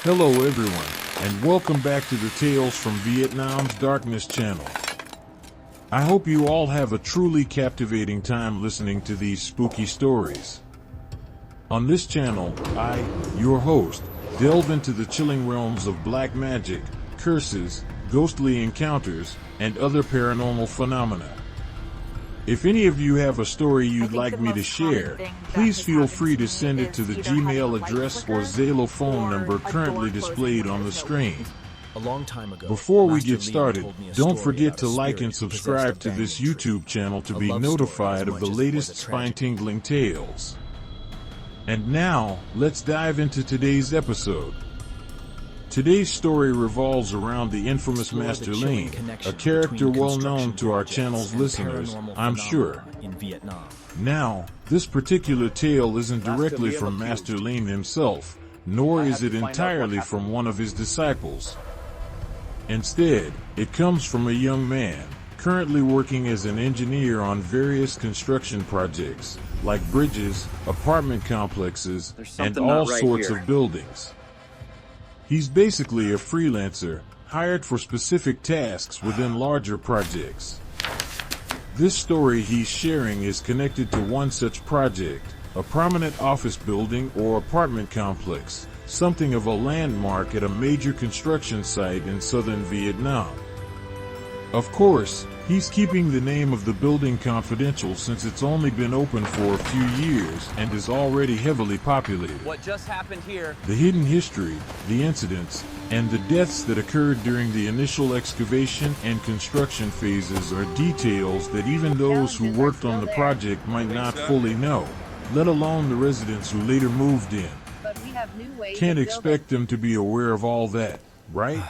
Hello everyone, and welcome back to the Tales from Vietnam's Darkness channel. I hope you all have a truly captivating time listening to these spooky stories. On this channel, I, your host, delve into the chilling realms of black magic, curses, ghostly encounters, and other paranormal phenomena. If any of you have a story you'd like me to share, please feel free to send it to the Gmail address or Zalo phone number currently displayed on the screen. A long time ago, Before we get started, don't forget to like and subscribe to this YouTube channel to be notified of the latest spine-tingling tales. And now, let's dive into today's episode. Today's story revolves around the infamous Master Lean, a character well known to our channel's listeners, I'm sure. Now, this particular tale isn't directly from Master Lean himself, nor is it entirely from one of his disciples. Instead, it comes from a young man, currently working as an engineer on various construction projects, like bridges, apartment complexes, and all sorts of buildings. He's basically a freelancer, hired for specific tasks within larger projects. This story he's sharing is connected to one such project, a prominent office building or apartment complex, something of a landmark at a major construction site in southern Vietnam. Of course, he's keeping the name of the building confidential since it's only been open for a few years and is already heavily populated. What just happened here? The hidden history, the incidents, and the deaths that occurred during the initial excavation and construction phases are details that even those who worked on the project might not fully know, let alone the residents who later moved in. Can't expect them to be aware of all that, right?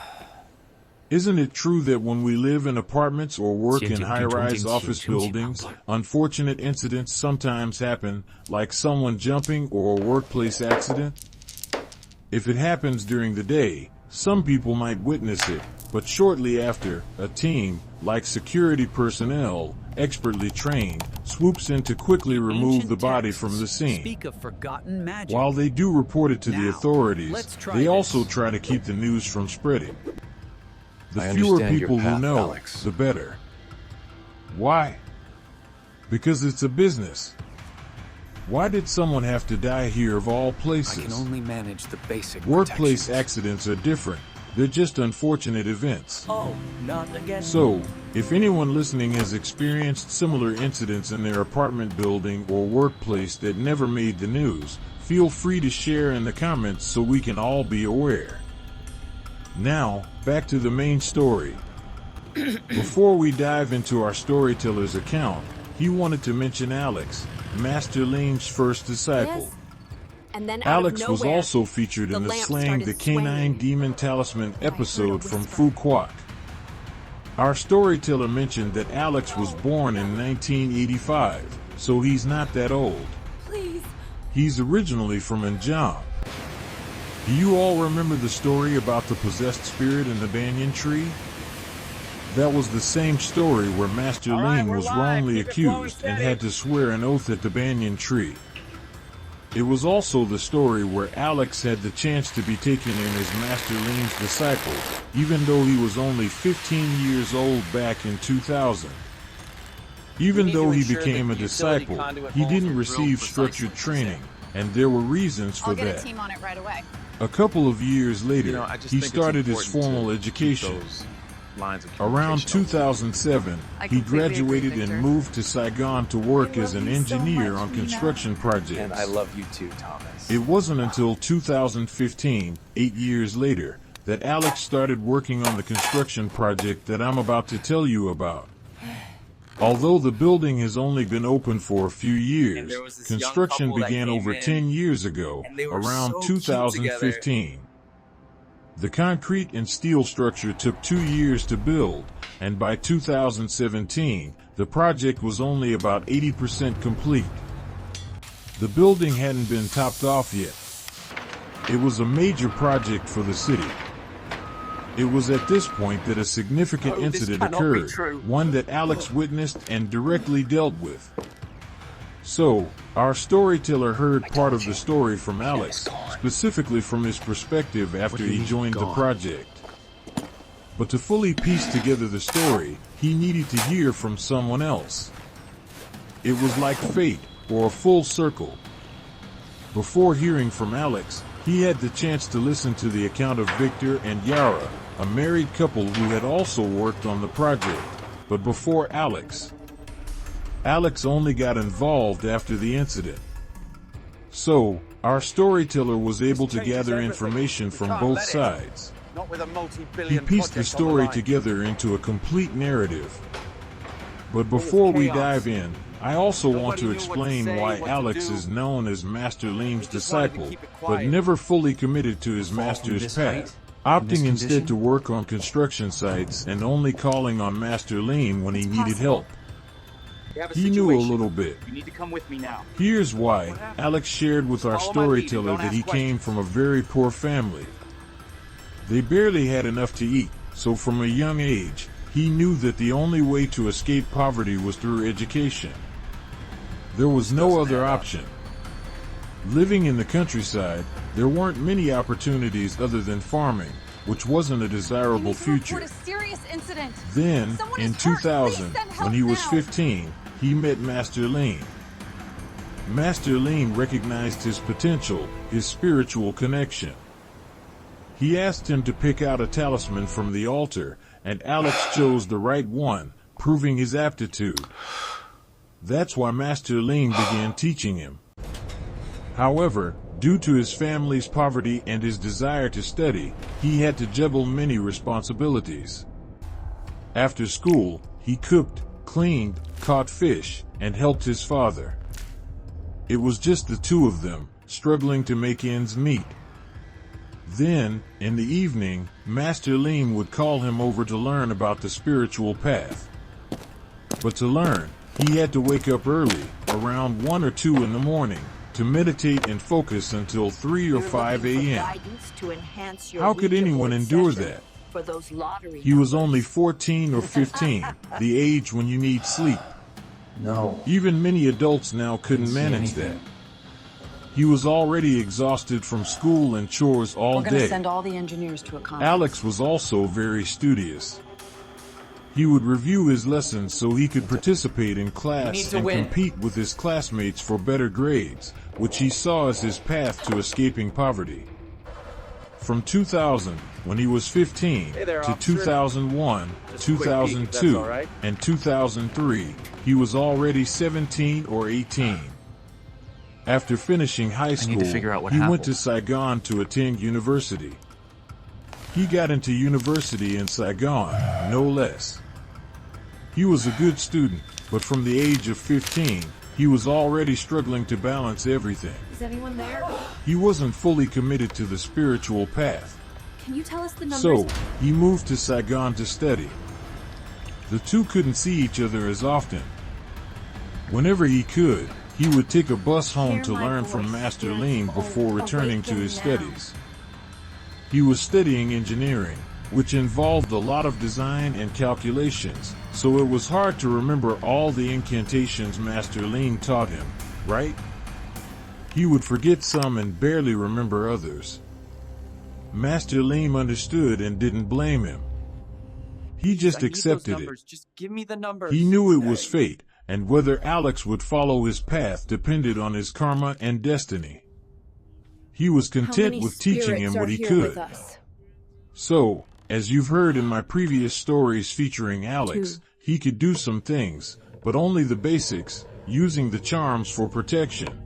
Isn't it true that when we live in apartments or work in high-rise office buildings, unfortunate incidents sometimes happen, like someone jumping or a workplace accident? If it happens during the day, some people might witness it, but shortly after, a team, like security personnel, expertly trained, swoops in to quickly remove the body from the scene. While they do report it to the authorities, they also try to keep the news from spreading. The fewer people who know, Alex. the better. Why? Because it's a business. Why did someone have to die here of all I places? can only manage the basic Workplace protections. accidents are different. They're just unfortunate events. Oh, not again. So, if anyone listening has experienced similar incidents in their apartment building or workplace that never made the news, feel free to share in the comments so we can all be aware. Now, back to the main story. Before we dive into our storyteller's account, he wanted to mention Alex, Master Lean's first disciple. Yes. And then out Alex of was nowhere, also featured in the lamp Slaying started the Canine swaying. Demon Talisman I heard a episode from whisper. Phu Quoc. Our storyteller mentioned that Alex was born in 1985, so he's not that old. Please. He's originally from Anjam. Do you all remember the story about the possessed spirit in the banyan tree? That was the same story where Master Lean was wrongly accused and had to swear an oath at the banyan tree. It was also the story where Alex had the chance to be taken in as Master Lean's disciple, even though he was only 15 years old back in 2000. Even though he became a disciple, he didn't receive structured training, and there were reasons for I'll get a that. team on it right away. A couple of years later, I just he think it's started his important formal to keep education. those lines of Around communication open. 2007, I he completely agree, graduated Victor. and moved to Saigon to work I as love an you so engineer much, on Mina. construction projects. And I love you too, Thomas. It wasn't until 2015, 8 years later, that Alex started working on the construction project that I'm about to tell you about. Although the building has only been open for a few years, there was this young construction couple that began came over in, 10 years ago, and they were around so cute 2015. The concrete and steel structure took 2 years to build, and by 2017, the project was only about 80% complete. The building hadn't been topped off yet. It was a major project for the city. It was at this point that a significant incident occurred, one that Alex witnessed and directly dealt with. So, our storyteller heard part of the story from Alex, specifically from his perspective after he joined the project. But to fully piece together the story, he needed to hear from someone else. It was like fate, or a full circle. Before hearing from Alex, he had the chance to listen to the account of Victor and Yara, a married couple who had also worked on the project, but before Alex. Alex only got involved after the incident. So, our storyteller was able to gather information from both sides. He pieced the story together into a complete narrative. But before we dive in, I also want to explain why Alex is known as Master Leem's disciple, but never fully committed to his master's path, opting instead to work on construction sites and only calling on Master Leem when he needed help. He knew a little bit. You need to come with me now. Here's why. Alex shared with our storyteller that he came from a very poor family. They barely had enough to eat, so from a young age, he knew that the only way to escape poverty was through education. There was no other option. Living in the countryside, there weren't many opportunities other than farming, which wasn't a desirable future. Then, in 2000, when he was 15, he met Master Leem. Master Leem recognized his potential, his spiritual connection. He asked him to pick out a talisman from the altar, and Alex chose the right one, proving his aptitude. That's why Master Leem began teaching him. However, due to his family's poverty and his desire to study, he had to juggle many responsibilities. After school, he cooked, cleaned, caught fish, and helped his father. It was just the two of them, struggling to make ends meet. Then, in the evening, Master Leem would call him over to learn about the spiritual path. But to learn, he had to wake up early, around 1 or 2 in the morning, to meditate and focus until 3 or 5 a.m. How could anyone endure that? He was only 14 or 15, the age when you need sleep. No. Even many adults now couldn't manage that. He was already exhausted from school and chores all We're going to day. send all the engineers to a conference. Alex was also very studious. He would review his lessons so he could participate in class and compete with his classmates for better grades, which he saw as his path to escaping poverty. From 2000, when he was 15, to 2001, 2002, and 2003, he was already 17 or 18. After finishing high school, he went to Saigon to attend university. He got into university in Saigon, no less. He was a good student, but from the age of 15, he was already struggling to balance everything. Is anyone there? He wasn't fully committed to the spiritual path. Can you tell us the numbers? So, he moved to Saigon to study. The two couldn't see each other as often. Whenever he could, he would take a bus home to learn from Master Leem before returning to his studies. He was studying engineering, which involved a lot of design and calculations, so it was hard to remember all the incantations Master Leem taught him, right? He would forget some and barely remember others. Master Leem understood and didn't blame him. He just accepted it. Just give me the numbers. He knew it was fate, and whether Alex would follow his path depended on his karma and destiny. He was content with teaching him what he could. So, as you've heard in my previous stories featuring Alex, he could do some things, but only the basics, using the charms for protection.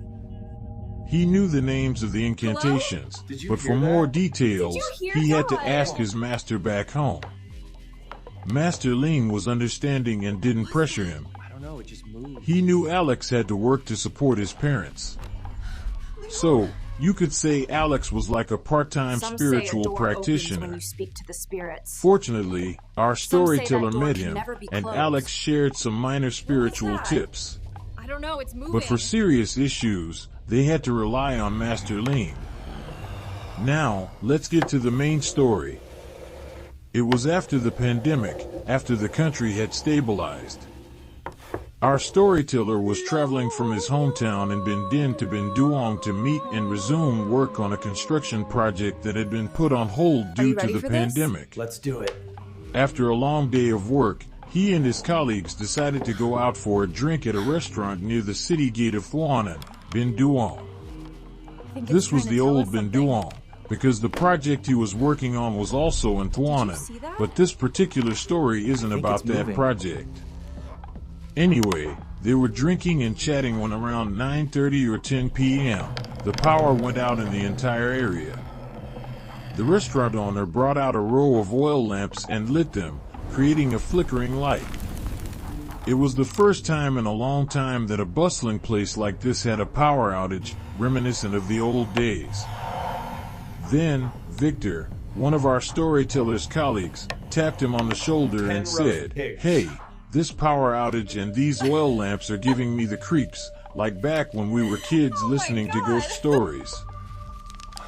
He knew the names of the incantations, but for more details, he had to ask his master back home. Master Leem was understanding and didn't pressure him. No, it just moved. He knew Alex had to work to support his parents. So, you could say Alex was like a part-time spiritual practitioner. Fortunately, our storyteller met him, and Alex shared some minor spiritual tips. I don't know, it's moving. But for serious issues, they had to rely on Master Leem. Now, let's get to the main story. It was after the pandemic, after the country had stabilized. Our storyteller was traveling from his hometown in Bindin to Binduong to meet and resume work on a construction project that had been put on hold due to the pandemic. Let's do it. After a long day of work, he and his colleagues decided to go out for a drink at a restaurant near the city gate of Thuanan, Binduong. This was the old Binduong, because the project he was working on was also in Thuanan, but this particular story isn't about that project. Anyway, they were drinking and chatting when around 9:30 or 10 p.m., the power went out in the entire area. The restaurant owner brought out a row of oil lamps and lit them, creating a flickering light. It was the first time in a long time that a bustling place like this had a power outage, reminiscent of the old days. Then, Victor, one of our storyteller's colleagues, tapped him on the shoulder and said, "Hey, this power outage and these oil lamps are giving me the creeps, like back when we were kids listening to ghost stories.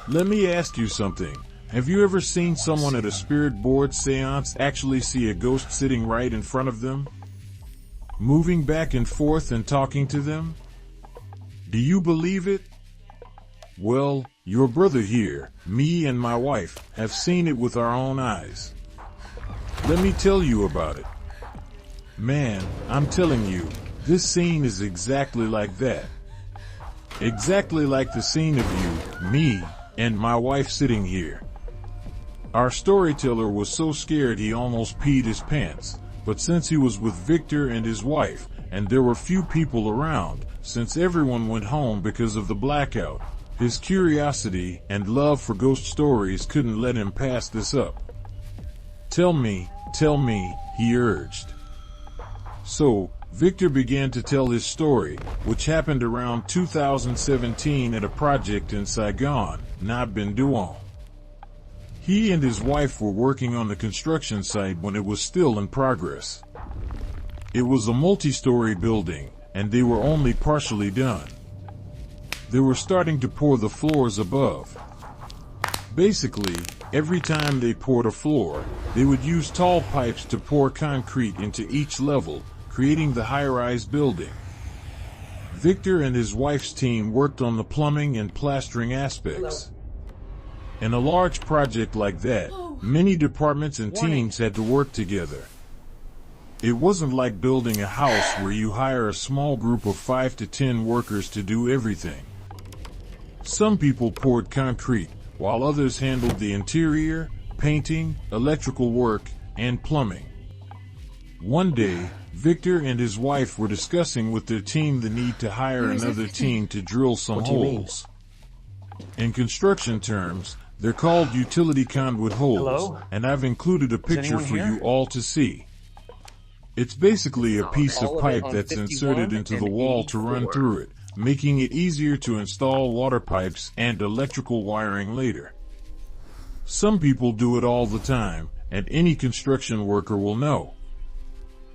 Let me ask you something. Have you ever seen someone at a spirit board seance actually see a ghost sitting right in front of them? Moving back and forth and talking to them? Do you believe it? Well, your brother here, me and my wife, have seen it with our own eyes. Let me tell you about it. Man, I'm telling you, this scene is exactly like that. Exactly like the scene of you, me, and my wife sitting here." Our storyteller was so scared he almost peed his pants, but since he was with Victor and his wife, and there were few people around, since everyone went home because of the blackout, his curiosity and love for ghost stories couldn't let him pass this up. Tell me, he urged. So, Victor began to tell his story, which happened around 2017 at a project in Saigon, not Binduong. He and his wife were working on the construction site when it was still in progress. It was a multi-story building, and they were only partially done. They were starting to pour the floors above. Basically, every time they poured a floor, they would use tall pipes to pour concrete into each level, creating the high-rise building. Victor and his wife's team worked on the plumbing and plastering aspects. In a large project like that, many departments and teams had to work together. It wasn't like building a house where you hire a small group of 5 to 10 workers to do everything. Some people poured concrete, while others handled the interior, painting, electrical work, and plumbing. One day, Victor and his wife were discussing with their team the need to hire another team to drill some holes. In construction terms, they're called utility conduit holes, and I've included a picture for you all to see. It's basically a piece of pipe that's inserted into the wall to run through it, making it easier to install water pipes and electrical wiring later. Some people do it all the time, and any construction worker will know.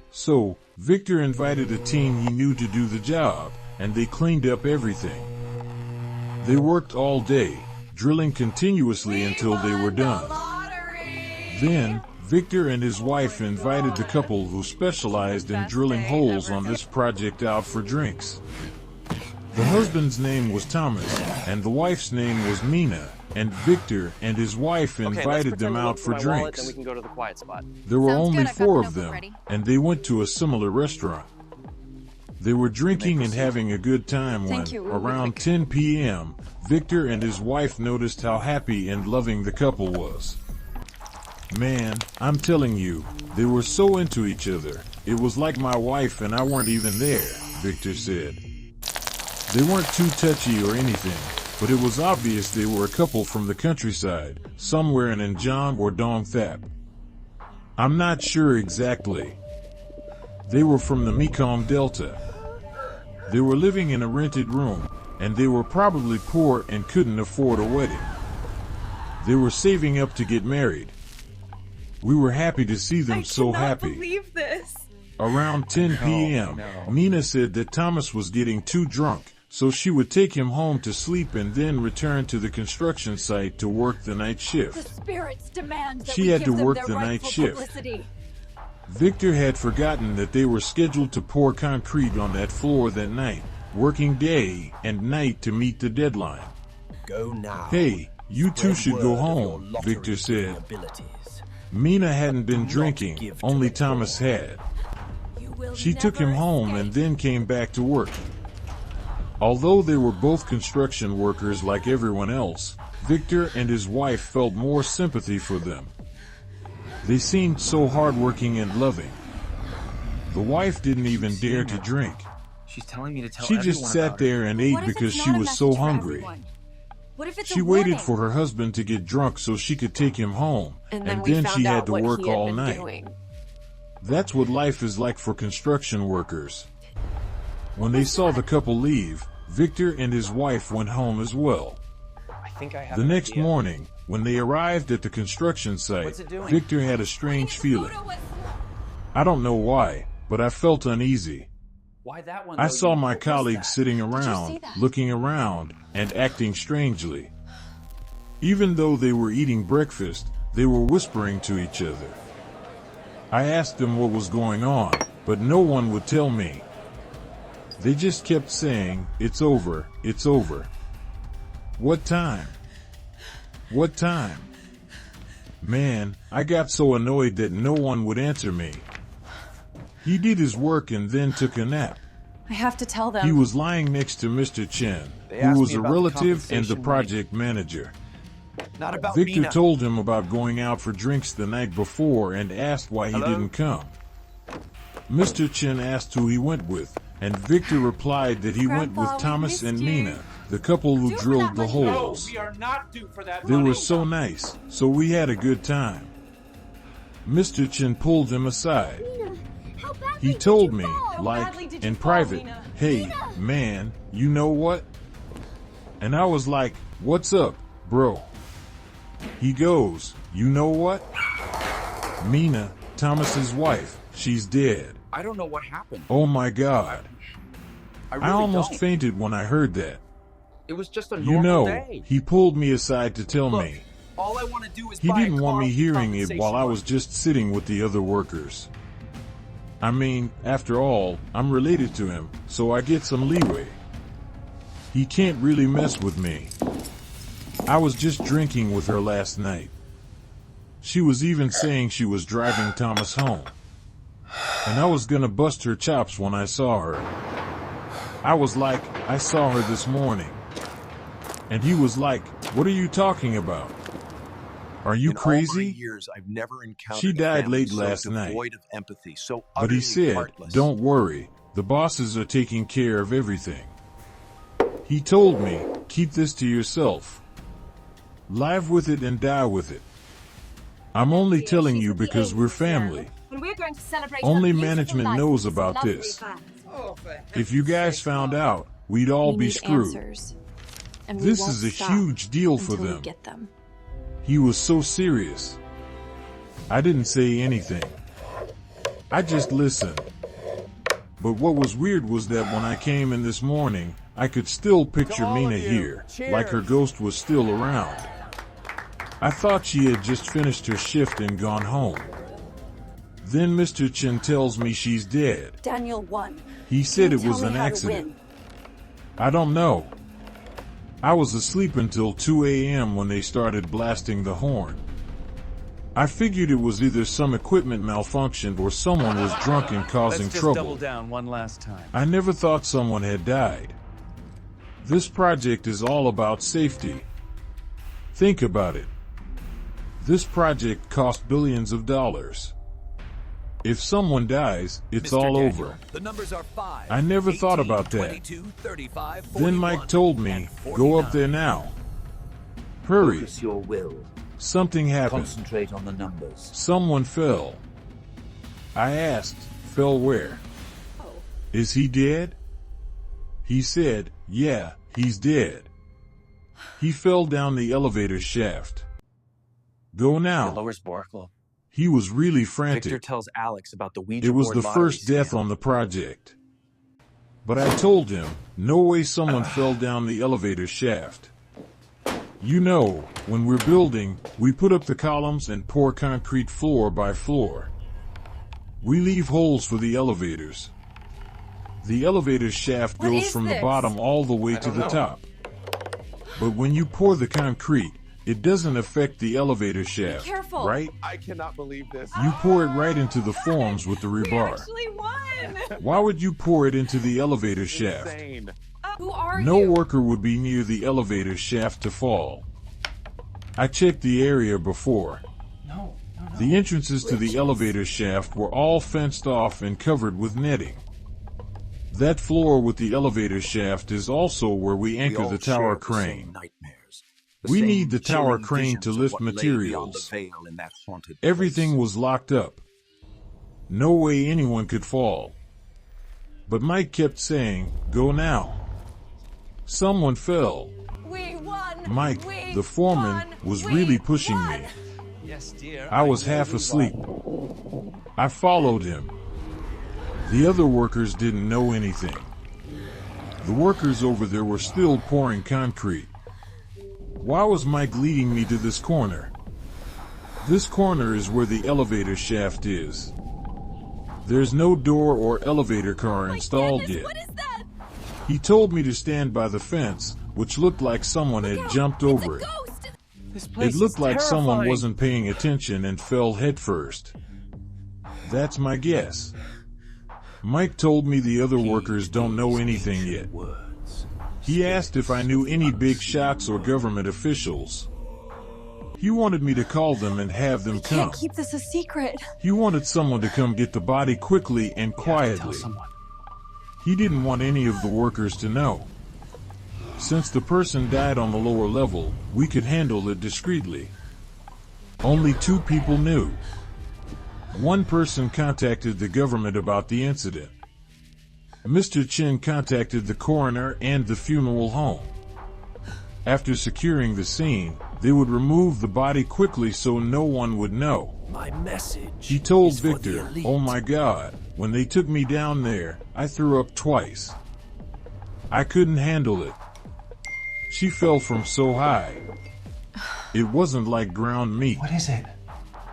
So, Victor invited a team he knew to do the job, and they cleaned up everything. They worked all day, drilling continuously until they were done. Then, Victor and his wife invited the couple who specialized in drilling holes on this project out for drinks. The husband's name was Thomas, and the wife's name was Mina, and Victor and his wife invited them out for drinks. There were only 4 of them, and they went to a similar restaurant. They were drinking and having a good time when, around 10 p.m., Victor and his wife noticed how happy and loving the couple was. Man, I'm telling you, they were so into each other. It was like my wife and I weren't even there, Victor said. They weren't too touchy or anything, but it was obvious they were a couple from the countryside, somewhere in Njong or Dong Thap. I'm not sure exactly. They were from the Mekong Delta. They were living in a rented room, and they were probably poor and couldn't afford a wedding. They were saving up to get married. We were happy to see them so happy. I cannot believe this. Around 10 p.m., Mina said that Thomas was getting too drunk, so she would take him home to sleep and then return to the construction site to work the night shift. The spirits demand that she had to work the night shift. Publicity. Victor had forgotten that they were scheduled to pour concrete on that floor that night, working day and night to meet the deadline. Go now. Hey, you two Spread should word go of your home, lottery Victor said. abilities. Mina hadn't been Do not drinking, give to only the Thomas poor. had. You will She took him never home escape. and then came back to work. Although they were both construction workers like everyone else, Victor and his wife felt more sympathy for them. They seemed so hardworking and loving. The wife didn't even dare to drink. She's telling me to tell She everyone just sat about there and ate What if because it's she not a was message so for hungry. everyone? What if it's She a waited warning? for her husband to get drunk so she could take him home, And and then we then found she had out to what work he had all been night. doing. That's what life is like for construction workers. When they saw the couple leave, Victor and his wife went home as well. I think I have The an next idea. morning, when they arrived at the construction site, What's it doing? Victor had a strange feeling. Photo was- I don't know why, but I felt uneasy. Why that one? I though? saw You- my what was colleagues that? sitting see around, that? looking around, and acting strangely. Even though they were eating breakfast, they were whispering to each other. I asked them what was going on, but no one would tell me. They just kept saying, "It's over, it's over." What time? What time? Man, I got so annoyed that no one would answer me. He did his work and then took a nap. I have to tell them. He was lying next to Mr. Chen, They who asked was me a about the relative and the compensation project manager. Not about Victor Mina. told him about going out for drinks the night before and asked why he Hello? didn't come. Mr. Chen asked who he went with, and Victor replied that he went Grandpa, with we Thomas and missed you. Mina, the couple who Due for drilled that the money. holes. are not due for that They were so nice, so we had a good time. Mr. Chen pulled him aside. How badly He did told you me, fall? like, badly did you in fall, private, Mina? "Hey, man, you know what?" And I was like, "What's up, bro?" He goes, "You know what? Mina, Thomas's wife, she's dead." I don't know what happened. Oh my God. I I really almost don't. fainted when I heard that. It was just a You normal know, day. he pulled me aside to tell Look, me. all I want to do is He buy a didn't want car me with hearing it compensation while I was money. just sitting with the other workers. I mean, after all, I'm related to him, so I get some leeway. He can't really mess with me. I was just drinking with her last night. She was even saying she was driving Thomas home. And I was gonna bust her chops when I saw her. I was like, "I saw her this morning." And he was like, "What are you talking about? Are you In all my crazy?" years, I've never encountered She a died family late so last night. devoid of empathy, so But utterly he said, heartless. "Don't worry, the bosses are taking care of everything." He told me, "Keep this to yourself. Live with it and die with it. I'm only telling you because we're family. And we're going to celebrate Only her beautiful management life knows with about lovely this. fans. If you guys found out, we'd all we be need screwed." answers, and we This won't is a stop huge deal for until we them. get them. He was so serious. I didn't say anything. I just listened. But what was weird was that when I came in this morning, I could still picture Mina here, like her ghost was still around. I thought she had just finished her shift and gone home. Then Mr. Chen tells me she's dead. Daniel won. He said You it was tell me an how to accident. win. I don't know. I was asleep until 2 a.m. when they started blasting the horn. I figured it was either some equipment malfunctioned or someone was drunk and causing Let's just trouble. double down one last time. I never thought someone had died. This project is all about safety. Think about it. This project cost billions of dollars. If someone dies, it's Mr. all Daniel, over. The numbers are 5. I never thought 18, about that. 22, 35, Then 41, Mike told me, and "Go up 49. there now. Hurry. Focus your will. Something happened. Concentrate on the numbers. Someone fell." I asked, "Fell where? Is he dead?" He said, "Yeah, he's dead. He fell down the elevator shaft. Go The now." lower Sparkle. He was really Victor frantic. tells Alex about the Ouija It was Board the lottery first death scam. on the project. But I told him, no way someone fell down the elevator shaft. You know, when we're building, we put up the columns and pour concrete floor by floor. We leave holes for the elevators. The elevator shaft What goes is from the this? bottom all the way to don't the know. top. But when you pour the concrete, it doesn't affect the elevator shaft, careful. right? I cannot believe this. You pour it right into the forms with the We rebar. actually won! Why would you pour it into the elevator shaft? Insane. Who are No you? worker would be near the elevator shaft to fall. I checked the area before. No. The entrances to the elevator shaft were all fenced off and covered with netting. That floor with the elevator shaft is also where we We anchor all the tower shared the same crane. nightmares. We same need the tower chilling crane to visions of lift what lay beyond materials. the veil in that haunted Everything place. was locked up. No way anyone could fall. But Mike kept saying, "Go now." Someone fell. We won! Mike, We the foreman, won! was We really pushing won! me. Yes, dear. I was half asleep. I followed him. The other workers didn't know anything. The workers over there were still pouring concrete. Why was Mike leading me to this corner? This corner is where the elevator shaft is. There's no door or elevator car installed Goodness, yet. what is that? He told me to stand by the fence, which looked like someone had jumped It's over a it. ghost! This place It looked is like someone terrifying. wasn't paying attention and fell headfirst. That's my guess. Mike told me the other workers don't know anything yet. He asked if I knew any big shots or government officials. He wanted me to call them and have them come. Can't keep this a secret. He wanted someone to come get the body quickly and Tell quietly. someone. He didn't want any of the workers to know. Since the person died on the lower level, we could handle it discreetly. Only 2 people knew. One person contacted the government about the incident. Mr. Chin contacted the coroner and the funeral home. After securing the scene, they would remove the body quickly so no one would know. My message. He told is for the Victor, elite. "Oh my God, when they took me down there, I threw up twice. I couldn't handle it. She fell from so high. It wasn't like ground meat. What is it?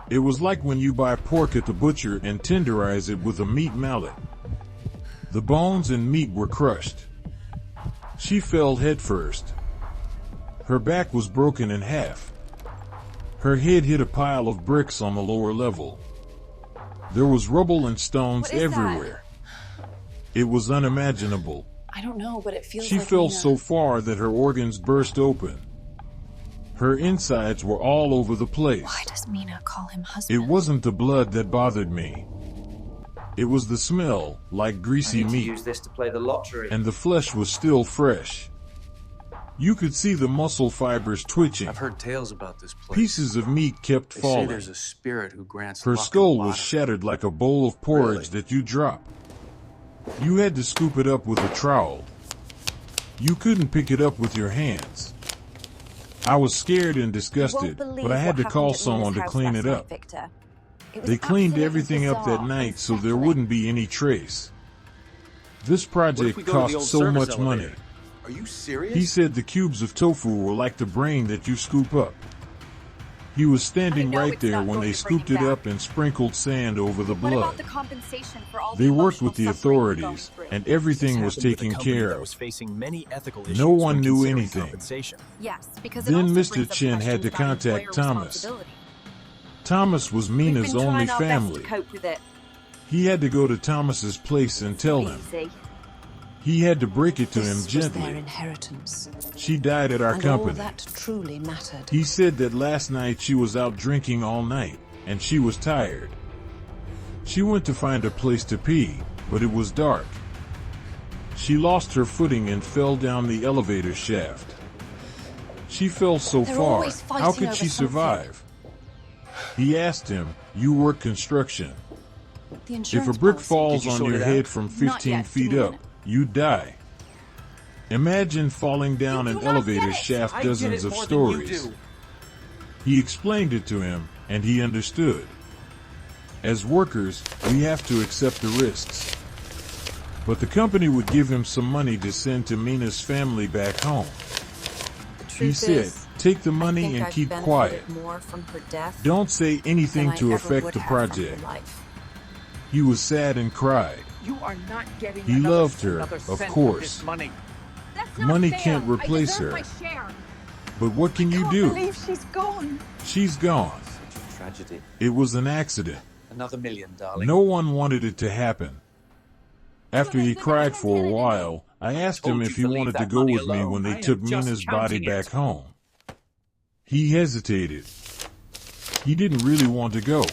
It was like when you buy pork at the butcher and tenderize it with a meat mallet. The bones and meat were crushed. She fell headfirst. Her back was broken in half. Her head hit a pile of bricks on the lower level. There was rubble and stones What is that? everywhere. It was unimaginable. I don't know, but it feels She like fell Mina. so far that her organs burst open. Her insides were all over the place. Why does Mina call him It husband? wasn't the blood that bothered me. It was the smell, like greasy meat, Use this to play the lottery. and the flesh was still fresh. You could see the muscle fibers twitching. I've heard tales about this place. Pieces of meat kept They say falling. there's a spirit who grants Her luck and skull was lottery. shattered like a bowl of porridge that you drop. You had to scoop it up with a trowel. You couldn't pick it up with your hands. I was scared and disgusted, but I had to call someone to clean it up. They cleaned everything up that night so there wouldn't be any trace. This project we go to the cost old so service much elevator? money. Are you serious? He said the cubes of tofu were like the brain that you scoop up. He was standing I know right it's there not when going they to bring scooped him it back. up and sprinkled sand over the What blood. about the compensation for all They the worked with the emotional suffering we're authorities, going through? and everything was Happened with a taken company care that was of. facing many ethical issues No one when knew considering anything. compensation. Yes, because Then it also Mr. brings up Chin had to questions about contact employer Thomas. responsibility. Thomas was We've Mina's been only trying our best family. to cope with it. He had to go to Thomas's place and tell him. Easy. He had to break it to him This was their gently. inheritance, She died at our and all company. that truly mattered. He said that last night she was out drinking all night, and she was tired. She went to find a place to pee, but it was dark. She lost her footing and fell down the elevator shaft. She fell so They're far, always fighting how could over she something. survive? He asked him, "You work construction. The If insurance a brick policy. falls Did you on sort your it head out? from Not 15 yet. feet Give me a up, minute. you die." Imagine falling down You an do not elevator get it. shaft I get dozens it of more than you stories. do. He explained it to him, and he understood. As workers, we have to accept the risks. But the company would give him some money to send to Mina's family back home. The He truth said, is, "Take the I money think and I've keep benefited quiet. more from her death Don't say than anything I to ever affect would the have from her project." life. He was sad and cried. You are not getting He another- loved her, another of cent course. this money. That's not Money fair. can't replace I deserve her. my share. But what can you Can't do? believe she's gone. She's gone. Tragedy. It was an accident. Another million, darling. No one wanted it to happen. After he cried for a while, I asked him Told if you he to leave wanted to that go money with me alone. when I they am took just Mina's body counting it. back home. He hesitated. He didn't really want to go.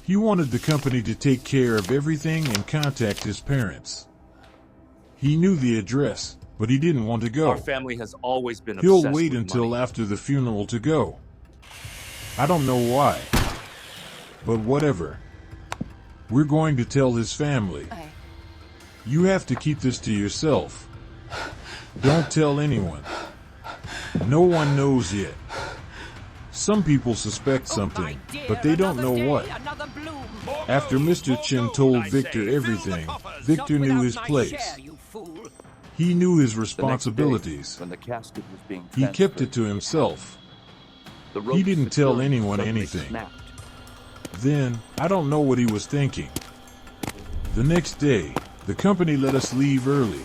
He wanted the company to take care of everything and contact his parents. He knew the address, but he didn't want to go. Our family has always been He'll obsessed wait with until money. after the funeral to go. I don't know why. But whatever. We're going to tell his family. You have to keep this to yourself. Don't tell anyone. No one knows yet. Some people suspect something, but they don't know what. After Mr. Chin told Victor everything, Victor knew his place. He knew his The next day, responsibilities. when the casket was being He kept transferred, it to himself. the He ropes didn't tell securing anyone suddenly anything. snapped. Then, I don't know what he was thinking. The next day, the company let us leave early.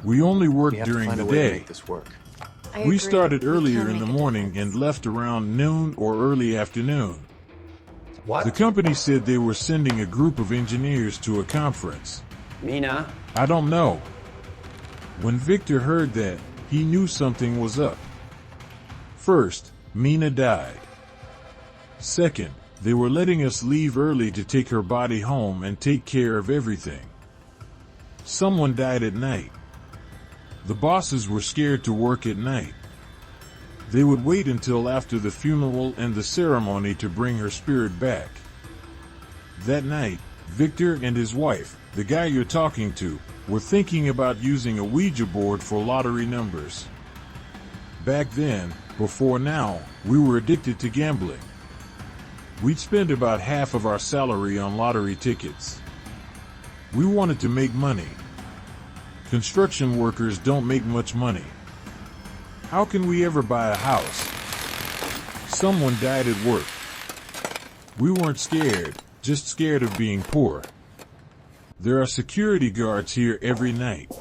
We only We worked have to during find the a way to day. make this work. I We agree. started We earlier can in the make a morning difference. and left around noon or early afternoon. What? The company said they were sending a group of engineers to a conference. Mina? I don't know. When Victor heard that, he knew something was up. First, Mina died. Second, they were letting us leave early to take her body home and take care of everything. Someone died at night. The bosses were scared to work at night. They would wait until after the funeral and the ceremony to bring her spirit back. That night, Victor and his wife, the guy you're talking to, were thinking about using a Ouija board for lottery numbers. Back then, before now, we were addicted to gambling. We'd spend about half of our salary on lottery tickets. We wanted to make money. Construction workers don't make much money. How can we ever buy a house? Someone died at work. We weren't scared, just scared of being poor. There are security guards here every night.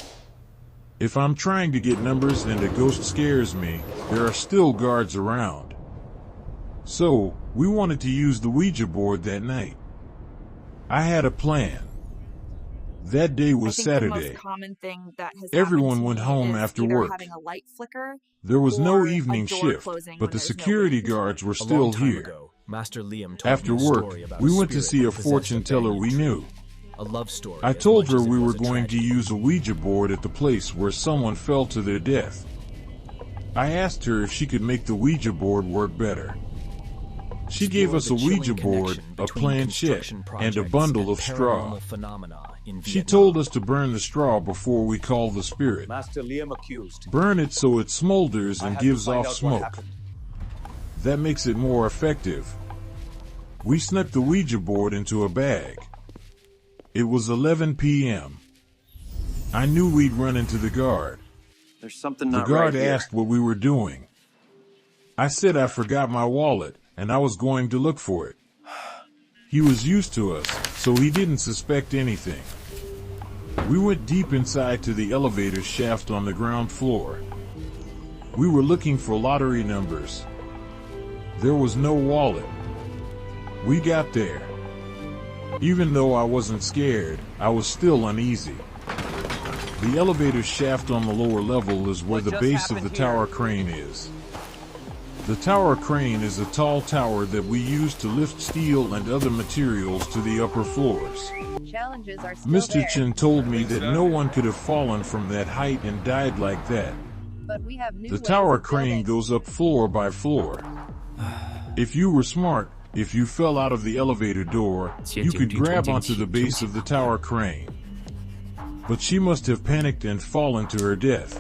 If I'm trying to get numbers and a ghost scares me, there are still guards around. So, we wanted to use the Ouija board that night. I had a plan. That day was I think Saturday. The most common thing that has Everyone happened to went me home is after either work. having a light flicker. There was no or a evening door shift, closing but when the there's no security wind. guards were A still long time here. ago, Master Liam told After me a work, story about we a went to spirit see a that possessed fortune teller banyan we tree. knew. A love story. I as told much her as it we were was a going to tragedy. use a Ouija board at the place where someone fell to their death. I asked her if she could make the Ouija board work better. She gave Explore us a the chilling Ouija board, connection a between planchette, construction and a projects bundle and of straw. paranormal phenomena in She Vietnam. told us to burn the straw before we call the spirit. Master Liam accused. Burn it so it smolders I and had to gives find off out what smoke. happened. That makes it more effective. We snuck the Ouija board into a bag. It was 11 p.m. I knew we'd run into the guard. There's something The not guard right here. asked what we were doing. I said I forgot my wallet, and I was going to look for it. He was used to us, so he didn't suspect anything. We went deep inside to the elevator shaft on the ground floor. We were looking for lottery numbers. There was no wallet. We got there. Even though I wasn't scared, I was still uneasy. The elevator shaft on the lower level is where What the just base of the happened tower here? crane is. The tower crane is a tall tower that we use to lift steel and other materials to the upper floors. Challenges are still Mr. there, Chin told me that no one could have fallen from that height and died like that. but we have new The ways tower of crane building. goes up floor by floor. If you were smart, if you fell out of the elevator door, you could grab onto the base of the tower crane. But she must have panicked and fallen to her death.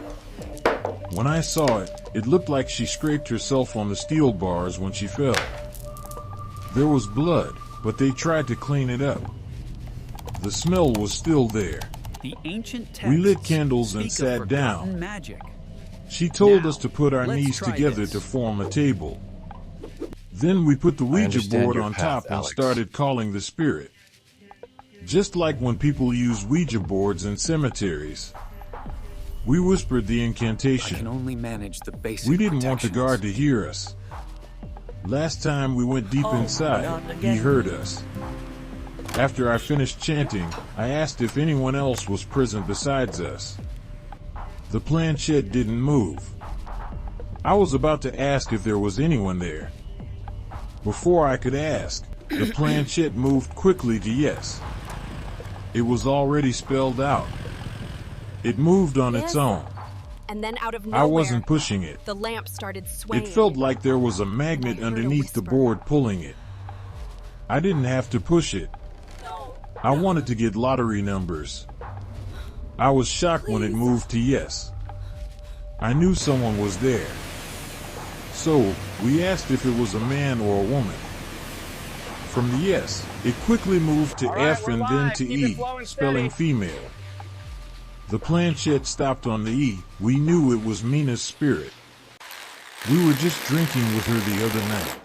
When I saw it, it looked like she scraped herself on the steel bars when she fell. There was blood, but they tried to clean it up. The smell was still there. The ancient We lit texts candles and speak of sat down. forgotten magic. She told Now, us to put our let's knees try together this. to form a table. Then we put the Ouija understand board your on path, top and Alex. started calling the spirit. just like when people use Ouija boards in cemeteries. We whispered the I can incantation. only manage the basic We didn't want the protections. guard to hear us. Last time we went deep inside, he heard us. After I finished chanting, I asked if anyone else was present besides us. The planchette didn't move. I was about to ask if there was anyone there. Before I could ask, the planchette moved quickly to yes. It was already spelled out. It moved on its own. And then out of nowhere, I wasn't pushing it. the lamp started swaying. It felt like there was a magnet I heard a underneath the whisper. board pulling it. I didn't have to push it. I wanted to get lottery numbers. I was shocked when it moved to yes. I knew someone was there. So, we asked if it was a man or a woman. From the yes, it quickly moved to F and then to E, spelling female. The planchette stopped on the E. We knew it was Mina's spirit. We were just drinking with her the other night.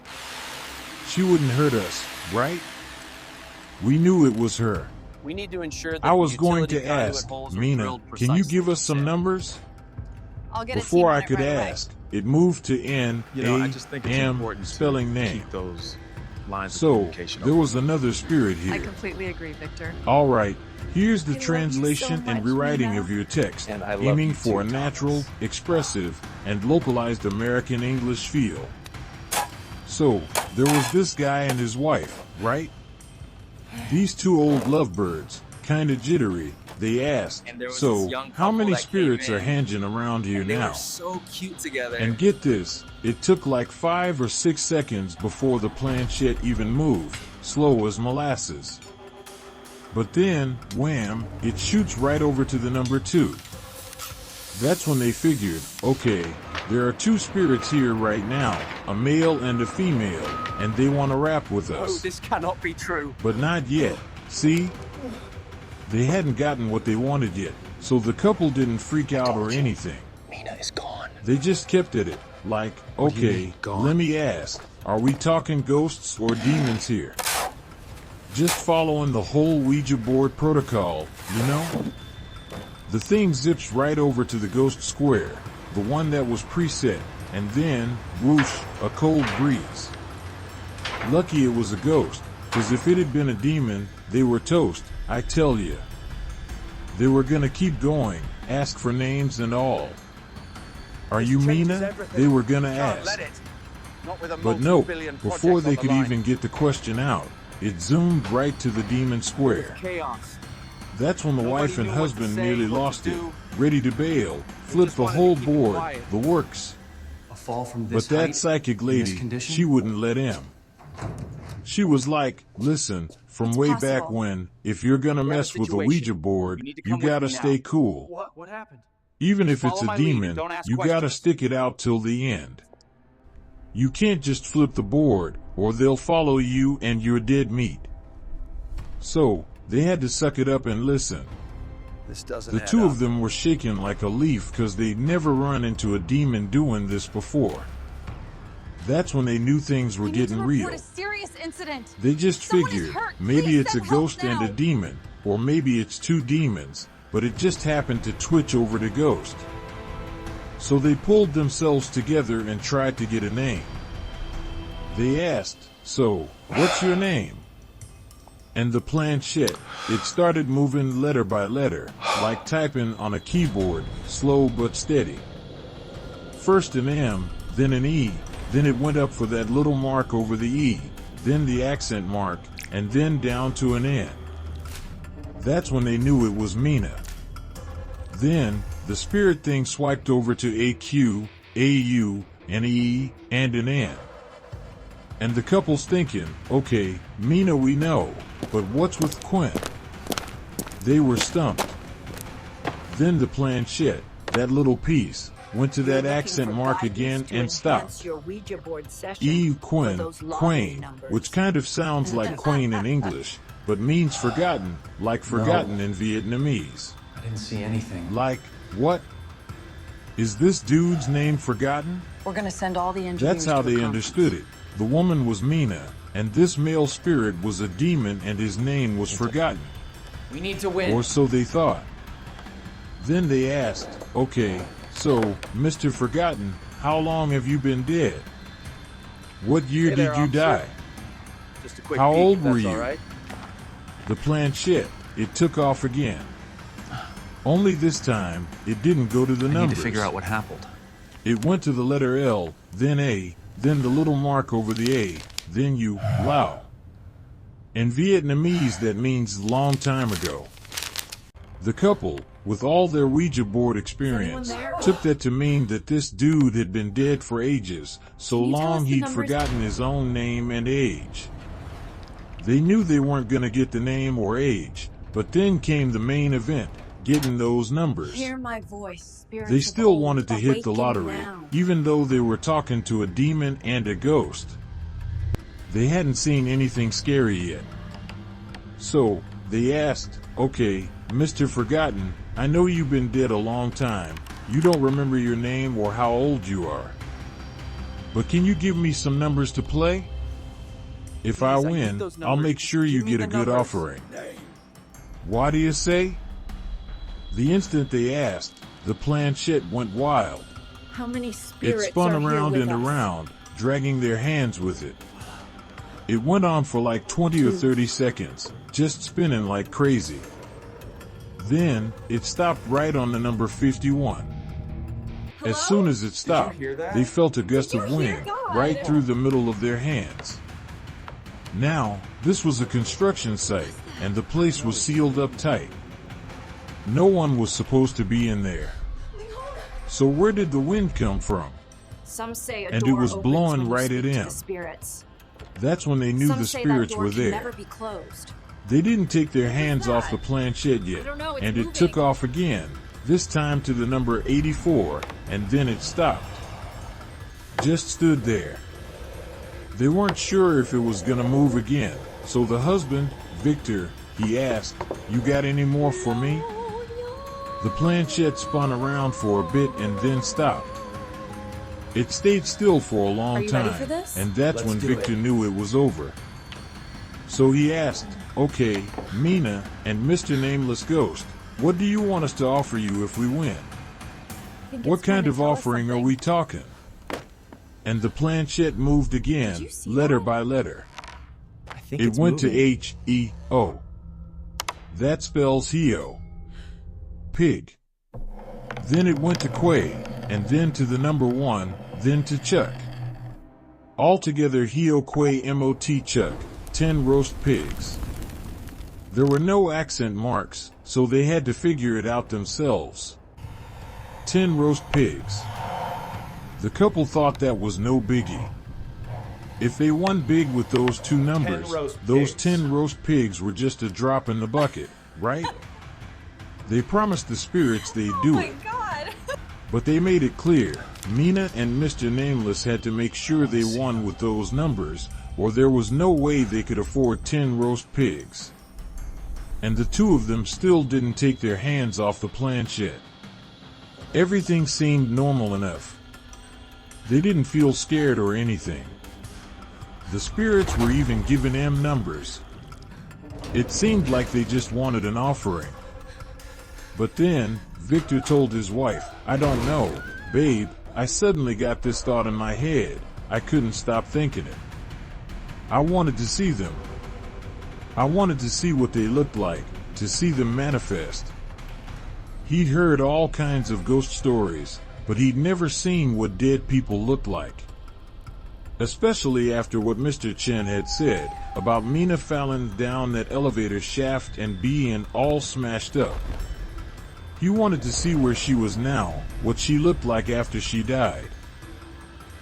She wouldn't hurt us, right? We knew it was her. We need to ensure that I was the going utility to conduit ask, holes are Mina, drilled can you precisely give us some as numbers? I'll get a Before team on I it could right away. ask, it moved to N, I A, just think it's M, important spelling to name. keep those lines of So, communication there open. was another spirit I here. completely agree, Victor. Alright, here's the I love you translation so and much, rewriting Mina. of your text, And I love aiming you for a too, natural, Thomas. expressive, and localized American English feel. So, there was this guy and his wife, right? These two old lovebirds, kinda jittery. They asked, And there was so, this young how couple many that came spirits are in, hanging around here And they now? were so cute together. And get this, it took like 5 or 6 seconds before the planchette even moved, slow as molasses. But then, wham, it shoots right over to the number 2. That's when they figured, okay, there are 2 spirits here right now, a male and a female, and they want to rap with Oh, us. this cannot be true. But not yet, see? They hadn't gotten what they wanted yet, so the couple didn't freak out or anything. Mina is gone. They just kept at it, like, What do you okay, mean, gone? let me ask, are we talking ghosts or demons here? Just following the whole Ouija board protocol, you know? The thing zips right over to the ghost square, the one that was preset, and then, whoosh, a cold breeze. Lucky it was a ghost, because if it had been a demon, they were toast, I tell ya. They were gonna keep going, ask for names and all. Are you Mina? They were gonna ask. But no, before they could even get the question out, it zoomed right to the demon square. Chaos. That's when the wife and knew what to husband say, nearly what to lost it, do. ready to bail, flip just the wanted to whole keep it board, quiet. the works. A fall from But this that height, psychic in this lady, condition? she wouldn't let him. She was like, listen, from It's way back possible. when, if you're gonna We have a mess with a situation. Ouija board, You need to you come with gotta me now. stay cool. What happened? Even if Just it's follow a my lead and demon, don't ask you gotta questions. stick it out till the end. You can't just flip the board, or they'll follow you and you're dead meat. So, they had to suck it up and listen. This doesn't The add two up. of them were shaking like a leaf because they'd never run into a demon doing this before. That's when they knew things were We need getting to real. report a serious incident. They just Someone is figured hurt. maybe Please it's a send help ghost and a now. demon, or maybe it's 2 demons, but it just happened to twitch over to ghost. So they pulled themselves together and tried to get a name. They asked, so, what's your name? And the planchette, it started moving letter by letter, like typing on a keyboard, slow but steady. First an M, then an E, then it went up for that little mark over the E, then the accent mark, and then down to an N. That's when they knew it was Mina. Then, the spirit thing swiped over to AQ, AU, an E, and an N. And the couple's thinking, okay, Mina we know, but what's with Quinn? They were stumped. Then the planchette, that little piece, went to that accent mark again and stopped. Your Ouija board session Eve for Quinn, those lottery Quain, numbers. which kind of sounds like Quain in English, but means forgotten, like forgotten in Vietnamese. I didn't see anything. Like, what? Is this dude's name forgotten? We're going to send all the engineers That's how to a they conference. understood it. The woman was Mina, and this male spirit was a demon and his name was forgotten. We need to win. Or so they thought. Then they asked, okay, so, Mr. Forgotten, how long have you been dead? What year Hey there, did you officer. die? Just a quick How peek, old if were that's you? all right. The planchette, it took off again. Only this time, it didn't go to the I numbers. need to figure out what happened. It went to the letter L, then A, then the little mark over the A, then U, Lao. In Vietnamese that means long time ago. The couple, with all their Ouija board experience, took that to mean that this dude had been dead for ages, so long he'd forgotten his own name and age. They knew they weren't gonna get the name or age, but then came the main event, getting those numbers. Hear my voice, spirits They of still old, wanted to hit the awaken lottery, now. even though they were talking to a demon and a ghost. They hadn't seen anything scary yet. So, they asked, okay, Mr. Forgotten, I know you've been dead a long time. You don't remember your name or how old you are. But can you give me some numbers to play? If I Please, I need win, those I'll numbers. make sure you Give me get a the good numbers. offering. What do you say? The instant they asked, the planchette went wild. How many It spirits spun are here around with and us? around, dragging their hands with it. It went on for like 20 or 30 seconds, just spinning like crazy. Then, it stopped right on the number 51. As soon as it stopped, hear that? they felt a gust of wind right through the middle of their hands. Now, this was a construction site, and the place was sealed up tight. No one was supposed to be in there. So where did the wind come from? Some say a And it door was opens blowing when you right speak at to him. the spirits. That's when they knew Some the say spirits that door were can there. never be closed. They didn't take their hands off the planchette yet, I don't know, it's and moving. it took off again, this time to the number 84, and then it stopped. Just stood there. They weren't sure if it was gonna move again, so the husband, Victor, he asked, "You got any more for me?" The planchette spun around for a bit and then stopped. It stayed still for a long Are you ready time, for this? and that's Let's when do Victor it. knew it was over. So he asked, okay, Mina and Mr. Nameless Ghost, what do you want us to offer you if we win? What kind of offering are we talking? And the planchette moved again, letter by letter. I think It it's went to moving. H-E-O. That spells Heo. Pig. Then it went to Quay, and then to the number 1, then to Chuck. Altogether Heo Quay M-O-T Chuck, 10 roast pigs. There were no accent marks, so they had to figure it out themselves. 10 roast pigs. The couple thought that was no biggie. If they won big with those two numbers, 10 roast those pigs. 10 roast pigs were just a drop in the bucket, right? They promised the spirits they'd do it. But they made it clear, Mina and Mr. Nameless had to make sure they won with those numbers, or there was no way they could afford 10 roast pigs. And the two of them still didn't take their hands off the planchette. Everything seemed normal enough. They didn't feel scared or anything. The spirits were even giving them numbers. It seemed like they just wanted an offering. But then, Victor told his wife, I don't know, babe, I suddenly got this thought in my head. I couldn't stop thinking it. I wanted to see them. I wanted to see what they looked like, to see them manifest. He'd heard all kinds of ghost stories, but he'd never seen what dead people looked like. Especially after what Mr. Chen had said about Mina falling down that elevator shaft and being all smashed up. He wanted to see where she was now, what she looked like after she died.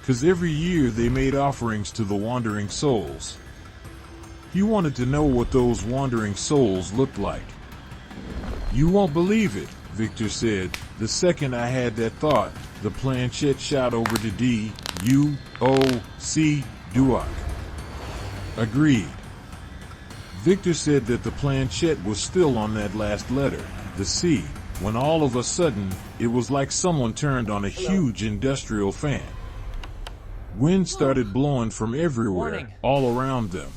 'Cause every year they made offerings to the wandering souls. He wanted to know what those wandering souls looked like. You won't believe it, Victor said. The second I had that thought, the planchette shot over to D-U-O-C, Duoc. Agreed. Victor said that the planchette was still on that last letter, the C, when all of a sudden, it was like someone turned on a huge industrial fan. Wind started blowing from everywhere, Warning. all around them.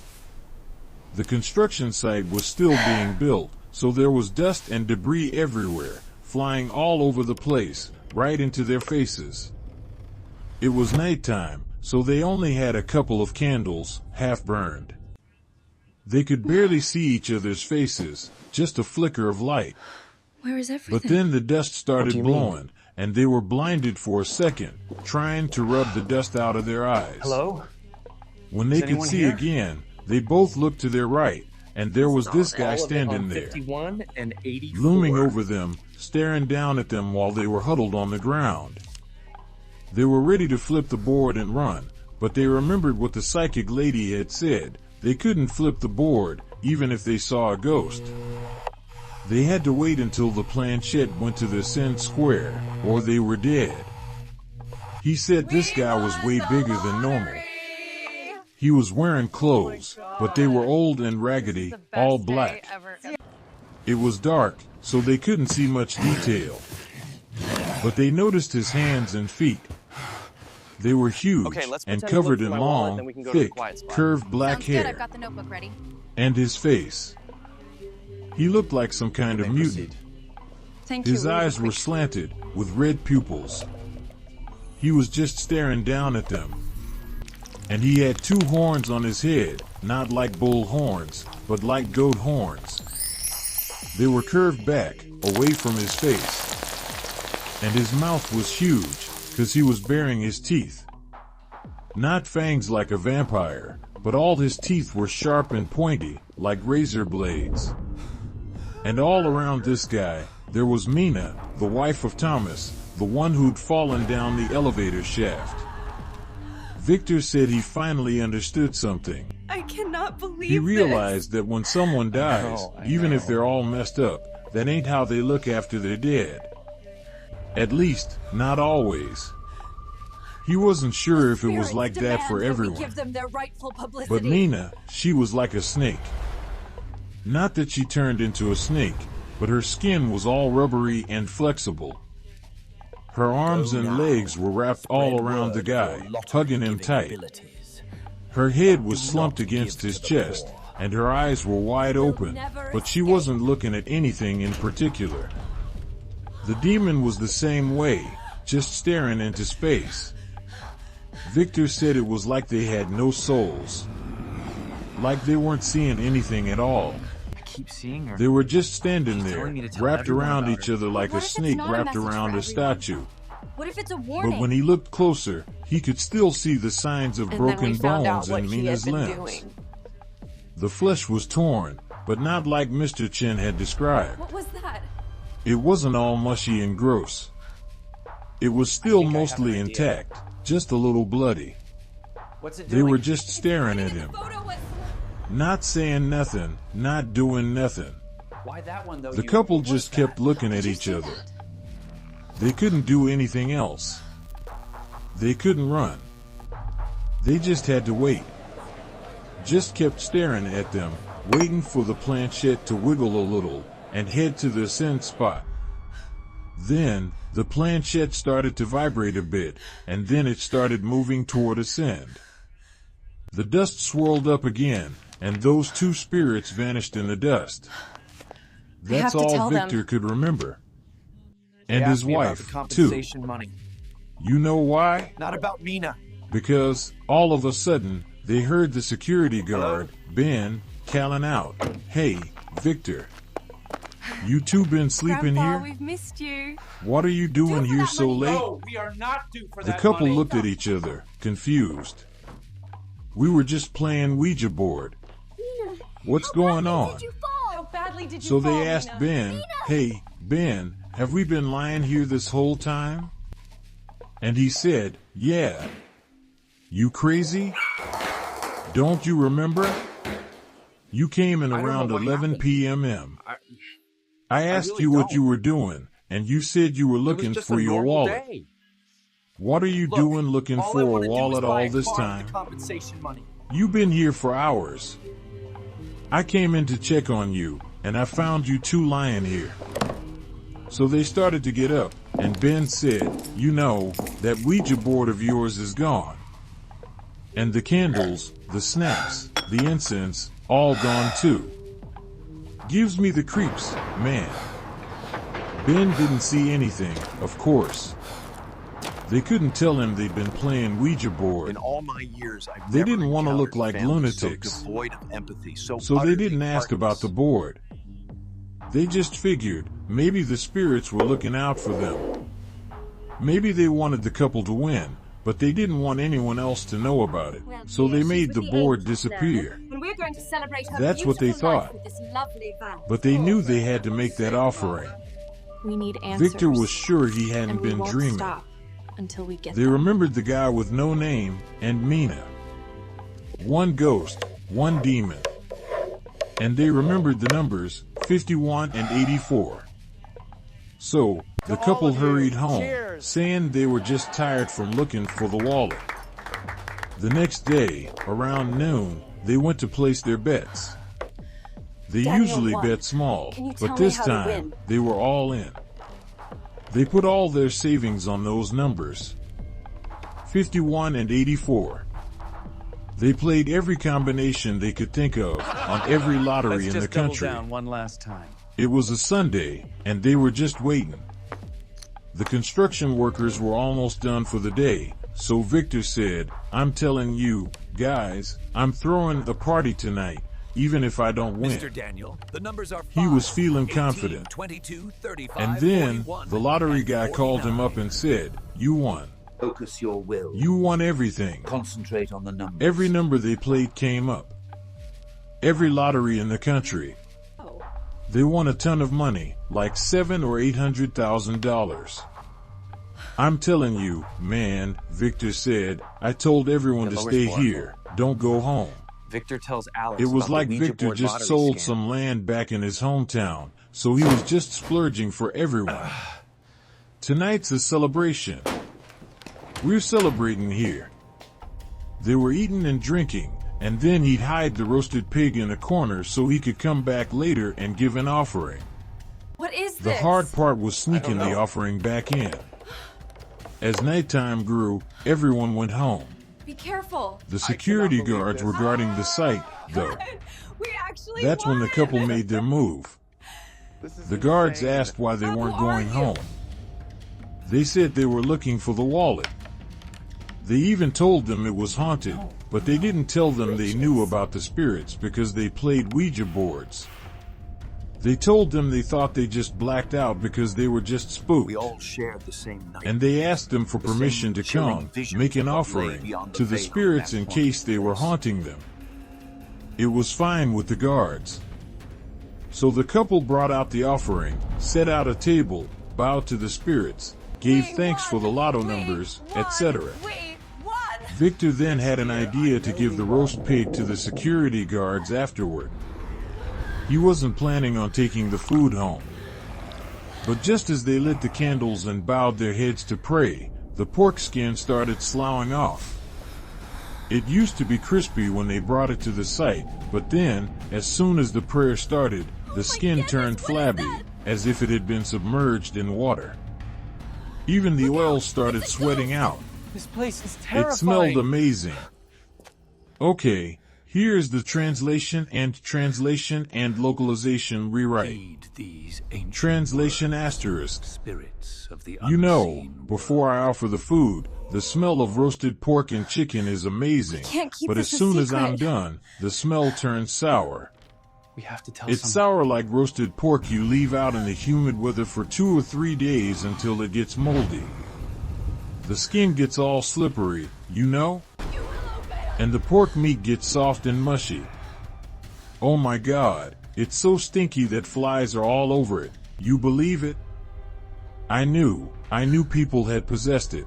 The construction site was still being built, so there was dust and debris everywhere, flying all over the place, right into their faces. It was nighttime, so they only had a couple of candles, half burned. They could barely see each other's faces, just a flicker of light. Where is everything? But then the dust started blowing, and they were blinded for a second, trying to rub the dust out of their eyes. Hello? When they could see again, they both looked to their right, and there was this guy standing there, 51 and 84. looming over them, staring down at them while they were huddled on the ground. They were ready to flip the board and run, but they remembered what the psychic lady had said. They couldn't flip the board, even if they saw a ghost. They had to wait until the planchette went to the Sin Square, or they were dead. He said this guy was way bigger than normal. He was wearing clothes, but they were old and raggedy, all black. It was dark, so they couldn't see much detail. But they noticed his hands and feet. They were huge and covered in long, thick, curved black hair. I've got the notebook ready. And his face. He looked like some kind of mutant. His eyes were slanted, with red pupils. He was just staring down at them. And he had 2 horns on his head, not like bull horns, but like goat horns. They were curved back, away from his face. And his mouth was huge, because he was baring his teeth. Not fangs like a vampire, but all his teeth were sharp and pointy, like razor blades. And all around this guy, there was Mina, the wife of Thomas, the one who'd fallen down the elevator shaft. Victor said he finally understood something. I cannot believe He realized that when someone dies, even if they're all messed up, that ain't how they look after they're dead. At least, not always. He wasn't sure if it was like that for everyone. Give them their rightful publicity. But Mina, she was like a snake. Not that she turned into a snake, but her skin was all rubbery and flexible. Her arms and legs were wrapped all around the guy, hugging him tight. Her head was slumped against his chest, and her eyes were wide open, but she wasn't looking at anything in particular. The demon was the same way, just staring into space. Victor said it was like they had no souls. Like they weren't seeing anything at all. I keep seeing her. They were just standing there, telling me to tell wrapped everyone around about each her. other like What a if it's snake not a wrapped message for around a everyone? statue. What if it's a warning? But when he looked closer, he could still see the signs of broken bones in Mina's limbs. The flesh was torn, but not like Mr. Chen had described. What was that? It wasn't all mushy and gross. It was still mostly intact, just a little bloody. What's it They doing? were just staring at him, not saying nothing, not doing nothing. Why that one though? The couple just kept looking at each other. They couldn't do anything else. They couldn't run. They just had to wait. Just kept staring at them, waiting for the planchette to wiggle a little and head to the ascent spot. Then, the planchette started to vibrate a bit, and then it started moving toward ascend. The dust swirled up again, and those 2 spirits vanished in the dust. That's have to all tell them. Victor could remember. And They his asked me about wife, the too. compensation money. You know why? Not about Mina. Because, all of a sudden, they heard the security guard, Ben, calling out, "Hey, Victor. You 2 been sleeping Grandpa, here? we've missed you. What are you doing here so late?" No, we are not due for The that couple money. looked at each other, confused. "We were just playing Ouija Board. What's going on?" How badly did you So fall, they asked Mina? Ben, "Hey, Ben, have we been lying here this whole time?" And he said, "Yeah." "You crazy? Don't you remember? You came in I don't know around what 11 happened. p.m. I asked really you what don't. you were doing, and you said you were It was looking just for a your normal wallet. day. What are you Look, doing looking all I for a wanna do is wallet buy all a this car with time? the compensation money. You've been here for hours. I came in to check on you, and I found you 2 lying here." So they started to get up, and Ben said, "You know, that Ouija board of yours is gone. And the candles, the snaps, the incense, all gone too." Gives me the creeps, man. Ben didn't see anything, of course. They couldn't tell him they'd been playing Ouija Board. In all my years, I've They never didn't want to look encountered like family lunatics. So devoid of empathy, so So they utterly didn't ask about the heartless. board. They just figured maybe the spirits were looking out for them. Maybe they wanted the couple to win, but they didn't want anyone else to know about it. So they made the board disappear. And we're going to celebrate her That's what they beautiful life thought. with this lovely van. But they knew they had to make that offering. We need answers. Victor was sure he hadn't and we been won't dreaming. stop until we get They them. remembered the guy with no name and Mina. One ghost, one demon. And they remembered the numbers 51 and 84. So, the couple hurried home, saying they were just tired from looking for the wallet. The next day, around noon, they went to place their bets. They Daniel usually won. bet small, Can you tell but me this how to time, win? they were all in. They put all their savings on those numbers. 51 and 84. They played every combination they could think of on every lottery in the country. one last time. It was a Sunday, and they were just waiting. The construction workers were almost done for the day, so Victor said, "I'm telling you, guys, I'm throwing a party tonight, even if I don't win." Mr. Daniel, the numbers are 5, He was feeling 18, confident. 22, 35, And then, 41, the lottery and guy called him 49. up and said, "You won. Focus your will. You won everything." Concentrate on the numbers. Every number they played came up. Every lottery in the country. They won a ton of money, like $700,000 or $800,000. "I'm telling you, man," Victor said, "I told everyone to The stay lowest here, don't go home." Victor tells Alex It was about like the Ouija Victor board just lottery sold scam. some land back in his hometown, so he was just splurging for everyone. Tonight's a celebration. We're celebrating here. They were eating and drinking, and then he'd hide the roasted pig in a corner so he could come back later and give an offering. What is The this? hard part was sneaking the offering back in. As nighttime grew, everyone went home. Be careful. The security guards were guarding the site, though. We actually That's when the won. couple made their move. The guards asked why they weren't going home. They said they were looking for the wallet. They even told them it was haunted, but they didn't tell them they knew about the spirits because they played Ouija boards. They told them they thought they just blacked out because they were just spooked. We all shared the same night. And they asked them for The same permission to chilling come, visions make an of what lay offering beyond the to the veil spirits that in haunted case they were place. haunting them. It was fine with the guards. So the couple brought out the offering, set out a table, bowed to the spirits, gave thanks for the lotto numbers, etc. We won. Victor then had an idea to give the roast pig to the security guards afterward. He wasn't planning on taking the food home. But just as they lit the candles and bowed their heads to pray, the pork skin started sloughing off. It used to be crispy when they brought it to the site, but then, as soon as the prayer started, the skin turned flabby, as if it had been submerged in water. Even the oil started sweating out. This place is terrifying. It smelled amazing. Okay, here's the translation and localization rewrite. Heed these ancient Translation words, asterisk. spirits of the You know, unseen before I offer the food, the smell of roasted pork and chicken is amazing. can't keep But as this a soon as I'm secret. done, the smell turns sour. We have to tell It's sour like roasted pork you leave out in the humid weather for 2 or 3 days until it gets moldy. The skin gets all slippery, you know? And the pork meat gets soft and mushy. Oh my God, it's so stinky that flies are all over it. You believe it? I knew people had possessed it.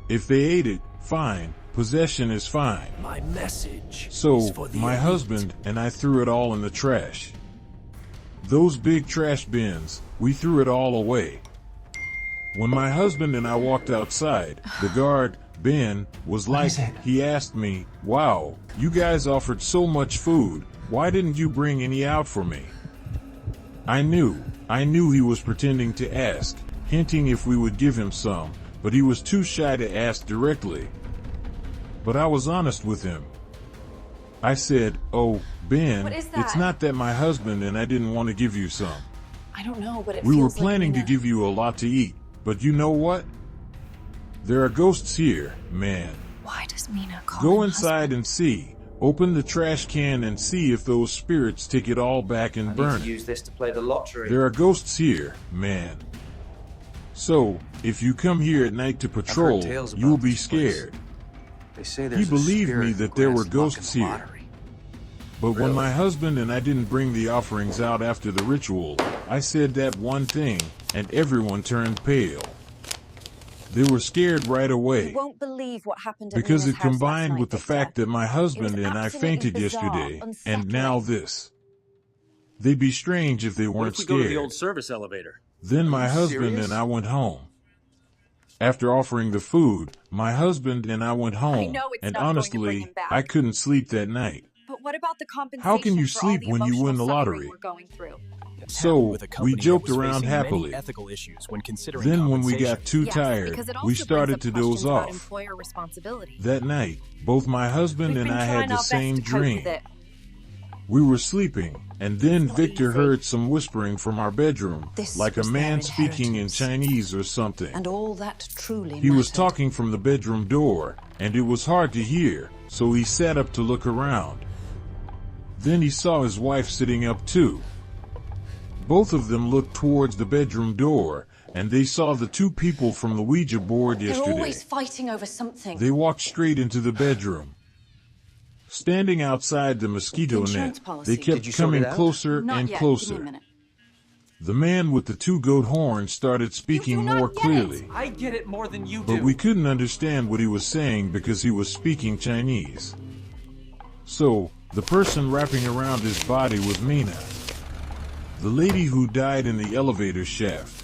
If they ate it, fine, possession is fine. My message So, is for the my elite. husband and I threw it all in the trash. Those big trash bins, we threw it all away. When my husband and I walked outside, the guard, Ben, was like, he asked me, "Wow, you guys offered so much food, why didn't you bring any out for me?" I knew he was pretending to ask, hinting if we would give him some, but he was too shy to ask directly. But I was honest with him. I said, "Oh, Ben, What is it's that? not that my husband and I didn't want to give you some. I don't know, but it We were feels like planning to Mina. give you a lot to eat, but you know what? There are ghosts here, man. Why does Mina call Go him inside and see. Open the trash can and see if those spirits take it all back and burn it. Use this to play the lottery. There are ghosts here, man. So, if you come here at night to patrol, tales about you'll be this place. scared." They say He there's a believed spirit me who that there were grants luck in ghosts the here. lottery. But when Really? my husband and I didn't bring the offerings out after the ritual, I said that one thing, and everyone turned pale. They were scared right away, You won't believe what happened at because Mina's it house last combined night, with the Victor. fact that my husband and I absolutely fainted bizarre, yesterday, and now unsettling. this. They'd be strange if they What weren't if we go to the scared. old service elevator? Then my you husband serious? and I went home. After offering the food, my husband and I went home, know it's and not going to bring honestly, him back. I couldn't sleep that night. But what about the compensation How can you for all sleep the when you win emotional the suffering lottery? we're going through? So, With a company we joked that was around facing many happily. ethical issues when considering Then when we compensation. got too Yes, tired, because it also we brings started up to questions doze about off. employer responsibility. That night, both my husband We've and been I trying had the our best same to cope dream. with it. We were sleeping, and then not Victor easy. heard some whispering from our bedroom, This like a was their man speaking in inheritance. Chinese or something. And all that truly He was mattered. talking from the bedroom door, and it was hard to hear, so he sat up to look around. Then he saw his wife sitting up too. Both of them looked towards the bedroom door, and they saw the two people from the Ouija board They're yesterday. always fighting over something. They walked straight into the bedroom. Standing outside the mosquito Insurance net, policy. they Did kept you sort coming it out? closer Not and yet. closer. Give me a minute. The man with the two goat horns started speaking do not more get it. clearly, I get it more than you but do. we couldn't understand what he was saying because he was speaking Chinese. So, the person wrapping around his body was Mina, the lady who died in the elevator shaft.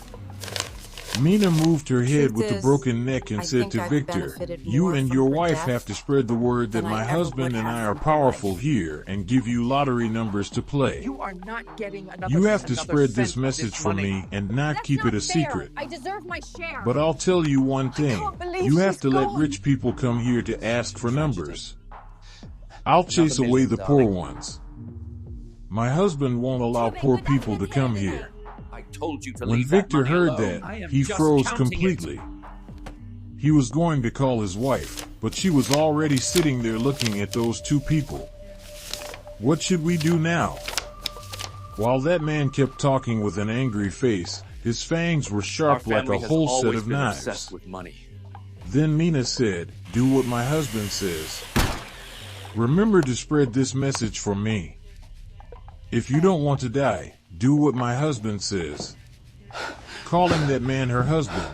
Mina moved her head Truth with the is, broken neck and I said think to I've Victor, benefited "You more and from your her wife death have to spread the word that than my I ever husband would and have I are from her powerful life." here and give you lottery numbers to play. You are not getting another. You have to another spread this cent of message from money. me and not That's keep not it a fair. secret. I deserve my share. But I'll tell you one thing. can't believe You have she's to let gone. rich people come here to ask for numbers. I'll chase Another away million, the poor darling. ones. My husband won't allow Too big, poor but that's people to okay, come isn't it? here. I told you to When leave Victor that money heard alone. I that, am he just froze counting it. completely. He was going to call his wife, but she was already sitting there looking at those two people. What should we do now? While that man kept talking with an angry face, his fangs were Our sharp like family a has whole set always of been knives. obsessed with money. Then Mina said, "Do what my husband says. Remember to spread this message for me. If you don't want to die, do what my husband says." Calling that man her husband.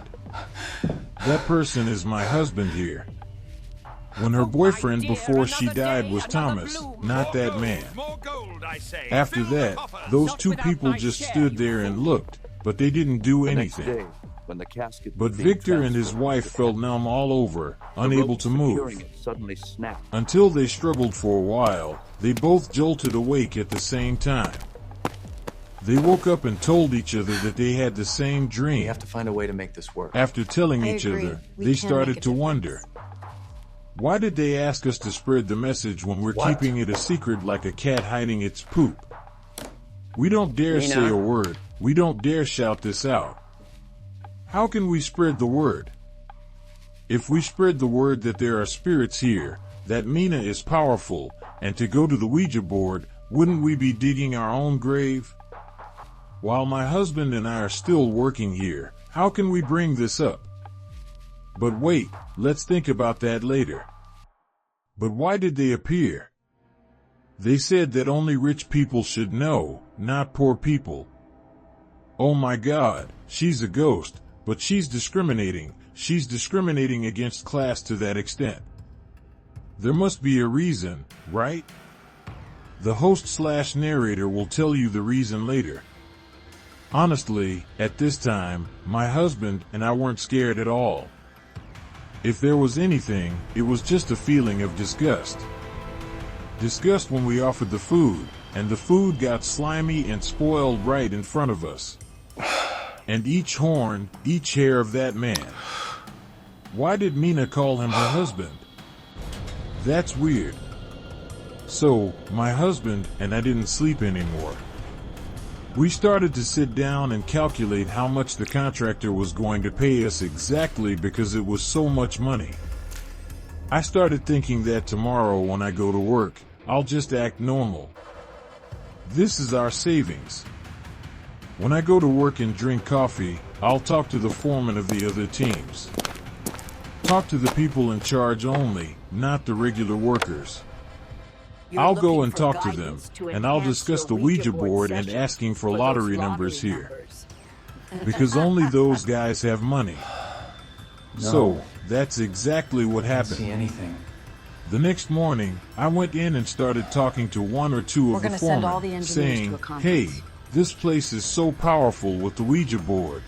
That person is my husband here. When her boyfriend before she died was Thomas, not that man. After that, those two people just stood there and looked, but they didn't do The next anything. day, when the casket But was being Victor and his transferred, wife felt numb all over, unable ropes to securing move. it suddenly snapped. Until they struggled for a while, they both jolted awake at the same time. They woke up and told each other that they had the same We dream. have to find a way to make this work. After telling I each agree. other, We they can started make a to difference. wonder, why did they ask us to spread the message when we're What? keeping it a secret like a cat hiding its poop? We don't dare Mina. say a word. We don't dare shout this out. How can we spread the word? If we spread the word that there are spirits here, that Mina is powerful, and to go to the Ouija board, wouldn't we be digging our own grave? While my husband and I are still working here, how can we bring this up? But wait, let's think about that later. But why did they appear? They said that only rich people should know, not poor people. Oh my God, she's a ghost, but she's discriminating. She's discriminating against class to that extent. There must be a reason, right? The host/narrator will tell you the reason later. Honestly, at this time, my husband and I weren't scared at all. If there was anything, it was just a feeling of disgust. Disgust when we offered the food, and the food got slimy and spoiled right in front of us. And each horn, each hair of that man. Why did Mina call him her husband? That's weird. So, my husband and I didn't sleep anymore. We started to sit down and calculate how much the contractor was going to pay us exactly because it was so much money. I started thinking that tomorrow when I go to work, I'll just act normal. This is our savings. When I go to work and drink coffee, I'll talk to the foreman of the other teams. Talk to the people in charge only, not the regular workers. I'll go and talk to them, and I'll discuss the Ouija board and asking for lottery numbers here. Because only those guys have money. So, that's exactly what happened. See anything? The next morning, I went in and started talking to one or two of the foremen, saying, "Hey, this place is so powerful with the Ouija board.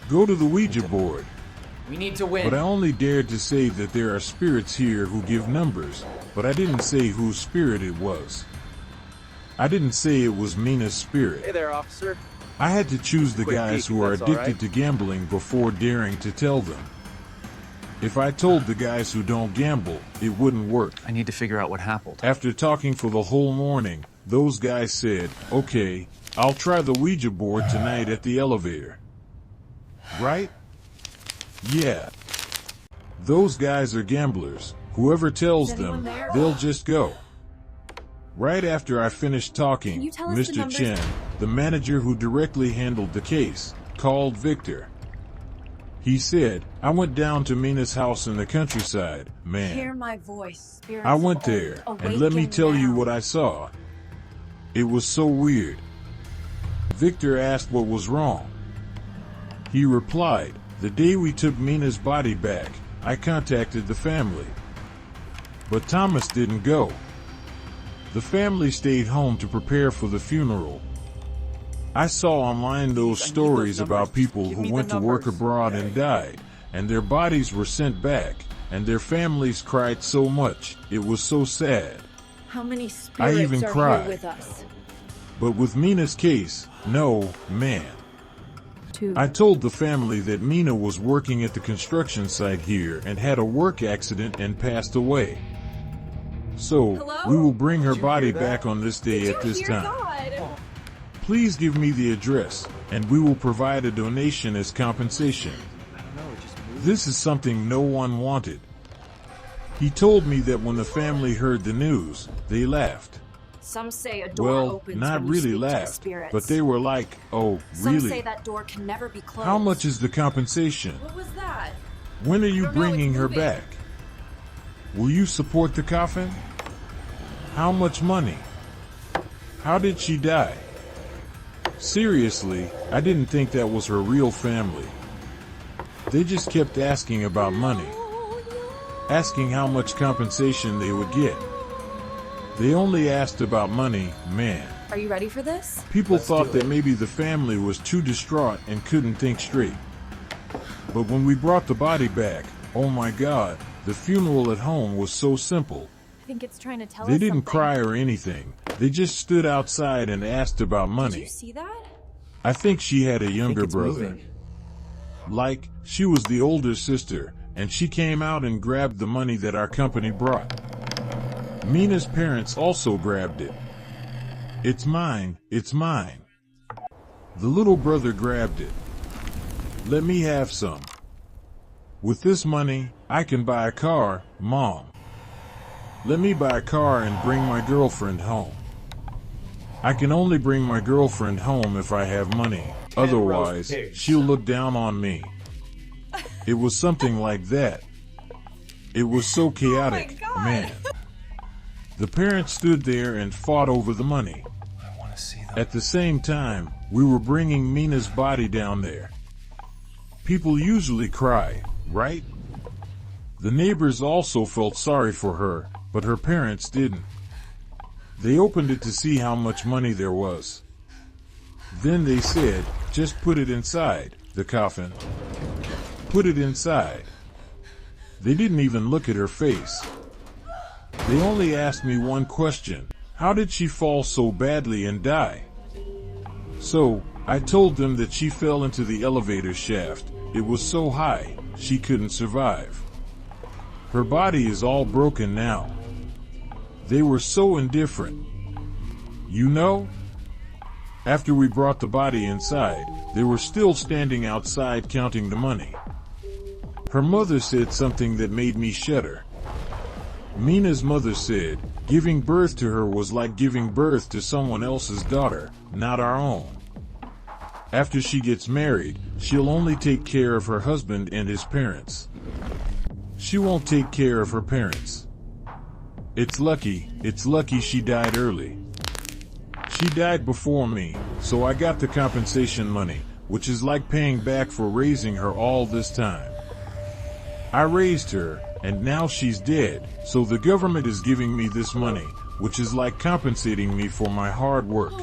Go to the Ouija board." We need to win. But I only dared to say that there are spirits here who give numbers, but I didn't say whose spirit it was. I didn't say it was Mina's spirit. Hey there, officer. I had to choose the Quick guys peek, who are that's all addicted right. to gambling before daring to tell them. If I told the guys who don't gamble, it wouldn't work. I need to figure out what happened. After talking for the whole morning, those guys said, "Okay, I'll try the Ouija board tonight at the elevator." Right? Yeah. Those guys are gamblers. Whoever tells them, they'll just go. Right after I finished talking, you tell us the Mr. numbers? Chen, the manager who directly handled the case, called Victor. He said, "I went down to Mina's house in the countryside, man. Hear my voice. Spirits I went of there, old, and let me awaken tell you now. what I saw. It was so weird." Victor asked what was wrong. He replied, "The day we took Mina's body back, I contacted the family. But Thomas didn't go. The family stayed home to prepare for the funeral. I saw online those stories about people who went to work abroad and died, and their bodies were sent back, and their families cried so much, it was so sad. How many spirits even are cried. here with us? But with Mina's case, no, man. I told the family that Mina was working at the construction site here and had a work accident and passed away. So, Hello? we will bring her body back on this day at this time. Please give me the address, and we will provide a donation as compensation." This is something no one wanted. He told me that when the family heard the news, they laughed. Some say a door Well, opens not when you really speak to the laughed, spirits. but they were like, "Oh, Some say really? that door can never be closed. How much is the compensation? What was that? When are you don't know, bringing it's her moving. back? Will you support the coffin? How much money? How did she die?" Seriously, I didn't think that was her real family. They just kept asking about money, asking how much compensation they would get. They only asked about money, man. Are you ready for this? People thought that maybe the family was too distraught and couldn't think straight. But when we brought the body back, oh my God, the funeral at home was so simple. I think it's trying to tell They us didn't something. cry or anything. They just stood outside and asked about Did money. you see that? I think she had a younger it's brother. moving. Like, she was the older sister, and she came out and grabbed the money that our company brought. Mina's parents also grabbed it. "It's mine, it's mine." The little brother grabbed it. "Let me have some. With this money, I can buy a car, Mom. Let me buy a car and bring my girlfriend home. I can only bring my girlfriend home if I have money. Otherwise, she'll look down on me." It was something like that. It was so chaotic, man. The parents stood there and fought over the money. I want to see them. At the same time, we were bringing Mina's body down there. People usually cry, right? The neighbors also felt sorry for her, but her parents didn't. They opened it to see how much money there was. Then they said, "Just put it inside the coffin. Put it inside." They didn't even look at her face. They only asked me one question: how did she fall so badly and die? So, I told them that she fell into the elevator shaft. It was so high, she couldn't survive. Her body is all broken now. They were so indifferent. You know? After we brought the body inside, they were still standing outside counting the money. Her mother said something that made me shudder. Mina's mother said, giving birth to her was like giving birth to someone else's daughter, not our own. After she gets married, she'll only take care of her husband and his parents. She won't take care of her parents. It's lucky she died early. She died before me, so I got the compensation money, which is like paying back for raising her all this time. I raised her, and now she's dead, so the government is giving me this money, which is like compensating me for my hard work.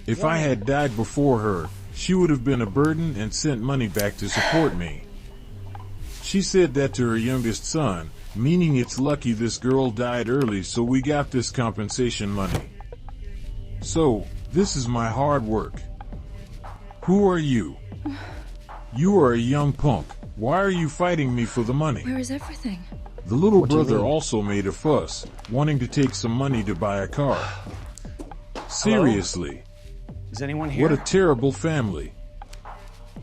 If I had died before her, she would have been a burden and sent money back to support me. She said that to her youngest son, meaning it's lucky this girl died early so we got this compensation money. So, this is my hard work. Who are you? You are a young punk. Why are you fighting me for the money? Where is everything? The little brother also made a fuss, wanting to take some money to buy a car. Seriously. Is anyone here? What a terrible family.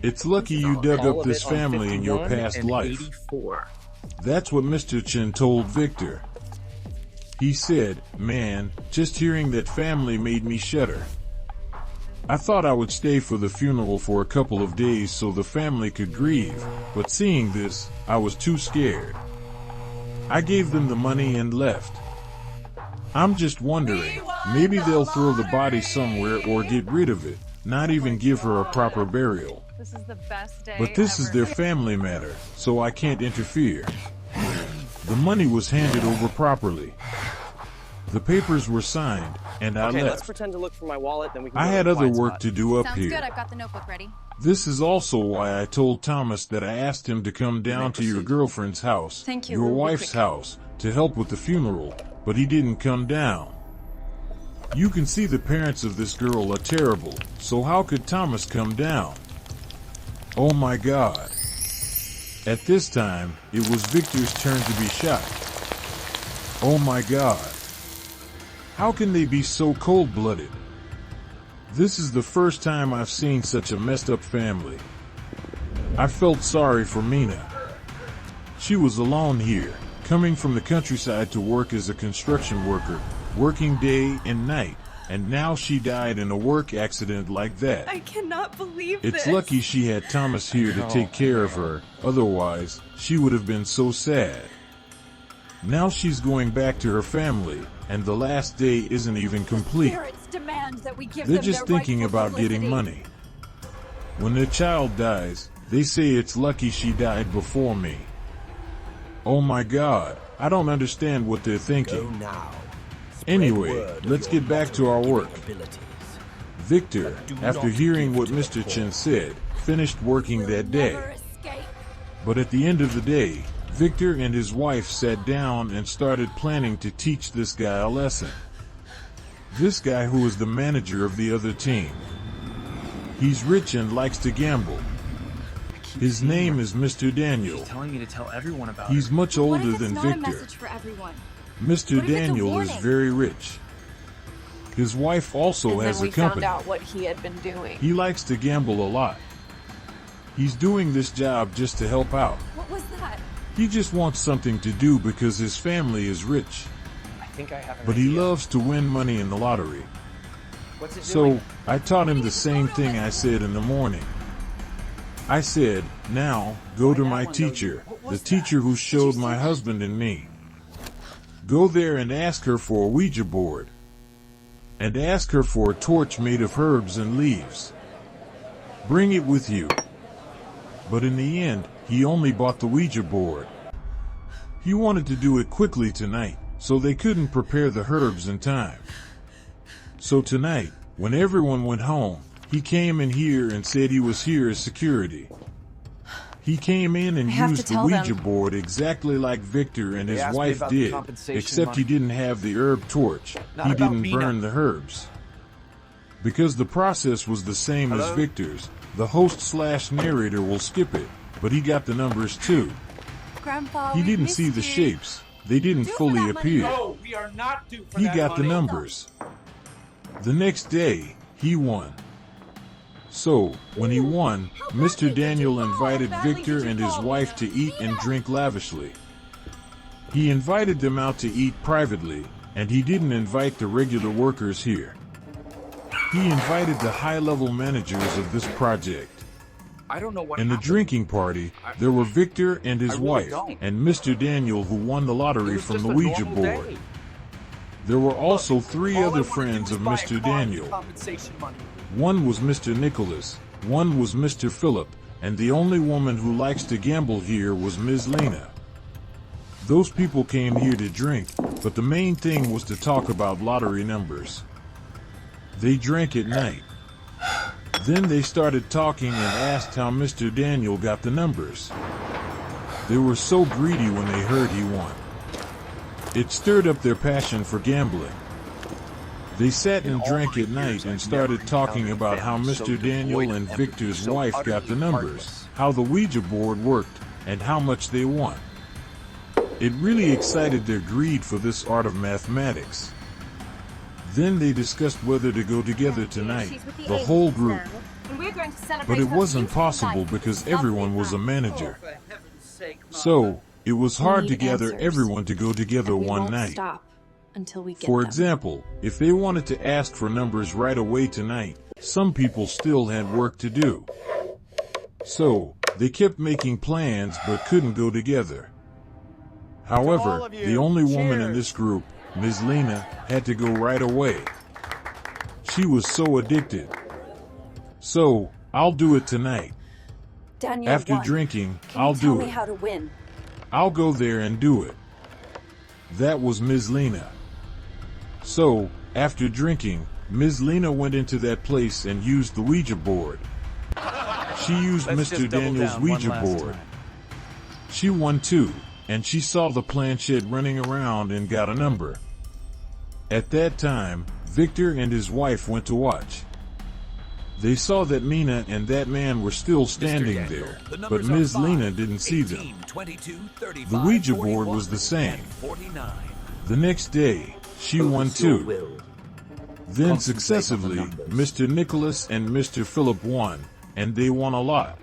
It's lucky you dug up this family in your past life. 84. That's what Mr. Chen told Victor. He said, man, just hearing that family made me shudder. I thought I would stay for the funeral for a couple of days so the family could grieve, but seeing this, I was too scared. I gave them the money and left. I'm just wondering, maybe they'll throw the body somewhere or get rid of it, not even give her a proper burial. This is the best day But this is their family matter, so I can't interfere. The money was handed over properly. The papers were signed, and I Okay, let's left. pretend to look for my wallet, then we can I go to had the other quiet work spot. to do up Sounds here. good. I've got the notebook ready. This is also why I told Thomas that I asked him to come down to your girlfriend's house, Thank you, your we'll be wife's quick. house, to help with the funeral, but he didn't come down. You can see the parents of this girl are terrible, so how could Thomas come down? Oh my God. At this time, it was Victor's turn to be shot. Oh my God. How can they be so cold-blooded? This is the first time I've seen such a messed up family. I felt sorry for Mina. She was alone here, coming from the countryside to work as a construction worker, working day and night, and now she died in a work accident like that. I cannot believe It's lucky she had Thomas here to take care of her, otherwise, she would have been so sad. Now she's going back to her family, and the last day isn't even complete. Parents demand that we give They're them just their thinking rightful about getting publicity. money. When their child dies, they say it's lucky she died before me. Oh my God, I don't understand what they're thinking. Anyway, let's get back to our work. Victor, after hearing what Mr. Chen said, finished working that day. Never escape. But at the end of the day, Victor and his wife sat down and started planning to teach this guy a lesson. This guy who is the manager of the other team. He's rich and likes to gamble. His name is Mr. Daniel. She's telling me to tell everyone about He's it. much What if older it's than not a Victor. message for everyone? Mr. What if it's a Daniel is warning? very rich. His wife also And has then a we found company. out what he had been doing. He likes to gamble a lot. He's doing this job just to help out. What was that? He just wants something to do because his family is rich. I think I have an But he idea. loves to win money in the lottery. What's it So, doing? I taught him the same thing I said in the morning. I said, now, go to my teacher, the teacher who showed my husband and me. Go there and ask her for a Ouija board. And ask her for a torch made of herbs and leaves. Bring it with you. But in the end, he only bought the Ouija board. He wanted to do it quickly tonight, so they couldn't prepare the herbs in time. So tonight, when everyone went home, he came in here and said he was here as security. He came in and I have used to the tell Ouija them. board exactly like Victor and They his asked me wife about the did, compensation except he money. didn't have the herb torch. Not He about didn't Mina. burn the herbs. Because the process was the same as Hello? Victor's, the host/narrator will skip it, but he got the numbers too. Grandpa, He we didn't missed see the you. shapes, they didn't fully appear. No, we are not due for He that got the money. numbers. The next day, he won. So, when he won, Mr. Daniel invited Victor and his wife to eat and drink lavishly. He invited them out to eat privately, and he didn't invite the regular workers here. He invited the high-level managers of this project. I don't know what In the happened. drinking party, there were Victor and his I really wife, don't. and Mr. Daniel, who won the It lottery was from just the a Ouija normal board. day. There were also three All I other wanna friends do of is buy a Mr. car with Daniel. compensation money. One was Mr. Nicholas, one was Mr. Philip, and the only woman who likes to gamble here was Ms. Lena. Those people came here to drink, but the main thing was to talk about lottery numbers. They drank at night. Then they started talking and asked how Mr. Daniel got the numbers. They were so greedy when they heard he won. It stirred up their passion for gambling. They sat and drank at night and started talking about how Mr. Daniel and Victor's wife got the numbers, how the Ouija board worked, and how much they won. It really excited their greed for this art of mathematics. Then they discussed whether to go together tonight, the whole group. But it wasn't possible because everyone was a manager. For heaven's sake, Mom. So, it was hard We to need gather answers. everyone to go together And we one won't night. stop until we get For them. example, if they wanted to ask for numbers right away tonight, some people still had work to do. So, they kept making plans but couldn't go together. However, the only woman in this group, Ms. Lena, had to go right away. She was so addicted. So, I'll do it tonight. Daniel After won. drinking, Can I'll you tell do me it. how to win? I'll go there and do it. That was Ms. Lena. So, after drinking, Ms. Lena went into that place and used the Ouija board. She used Let's Mr. just double Daniel's down one Ouija last board. time. She won too, and she saw the planchette running around and got a number. At that time, Victor and his wife went to watch. They saw that Mina and that man were still standing Daniel, there, the but numbers are Ms. 5, Lena didn't see 18, them. 22, 35, The Ouija board 41, was the same. and 49. The next day, she won too. Then successively, Mr. Nicholas and Mr. Philip won, and they won a lot.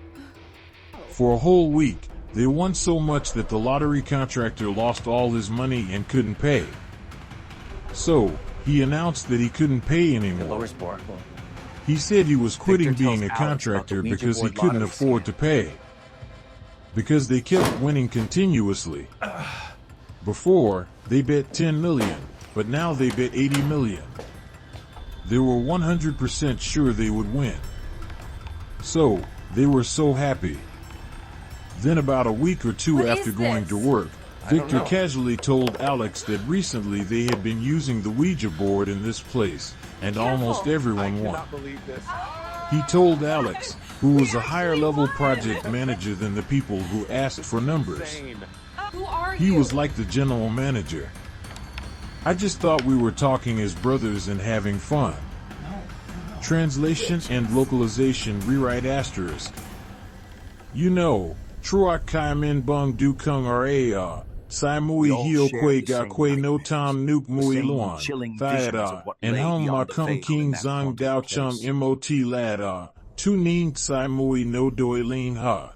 For a whole week, they won so much that the lottery contractor lost all his money and couldn't pay. So, he announced that he couldn't pay anymore. Lower sport. He said he was quitting Victor tells being a Alex about contractor the Ouija because he board couldn't lottery afford to pay. Because they kept winning continuously. Before, they bet 10 million, but now they bet 80 million. They were 100% sure they would win. So, they were so happy. Then about a week or two What after is going this? to work, don't Victor know. casually told Alex that recently they had been using the Ouija board in this place, and almost everyone won. believe this. He told Alex, who was a higher level project manager than the people who asked for numbers. Who are He you? was like the general manager. I just thought we were talking as brothers and having fun. Translation and localization rewrite asterisk. You know, Truak Kai Min Bung Du Kung Ra, Sai Mui We all Hio share Kwe the Ga same Kwe No nightmares, Tam Nuke the Mui same Luan, chilling visions Thayada, of what and lay Hum Ma beyond the Kung veil in King that Zang haunted Dao place. Chung Mot Lada, Tu Ning Sai Mui No Doi Lin Ha.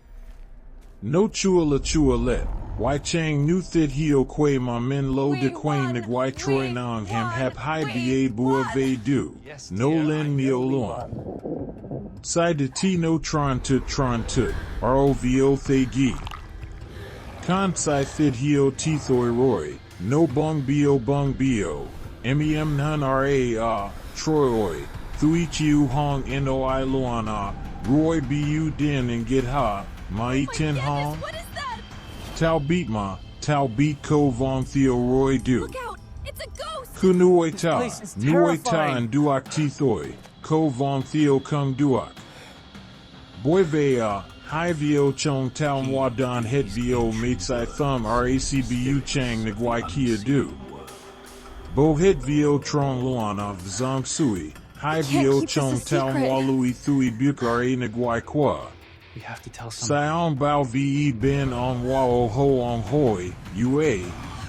No Chua La Chua Let. Wai Chang Nu Thit Hio Kwe Ma Min Lo De Quain Nguai Troi Nong Ham Hap Hai Ba Bua Ve Du. Yes, No dear, Lin I Mio know we Luan. Sai De Ti No Tron Tut ROVO Thay Gi. Kan Sai Thit Hio Ti Thoi Roy. No Bung Bio MEM Nun Ra Troi. Thui Chiu Hong Noi Luana. Roy Bu Din and Get Ha. Mai Tin Hong. What is that? Tau Beat Ma. Tau Beat Ko Vong Theo Roy Du. Look out! It's a ghost! Ku Nuoi Ta. place is Nuoi Ta terrifying. and Duak Ti Thoi. Ko Vong Theo Kung Duak. Boy Vea. Hai Vio Chong Tao Mwa Don Het Vio Mate Sai Thumb RACBU Chang Nguai Kia Du. Bo Het Vio Trong Luana Zong Sui. Hai Vio keep this a Chong Tao secret. Mwa Lui Thui Buk Ra Nguai Qua. We have to tell someone. Sion Bao Ve Ben On Wao Ho On Hoi, Ua.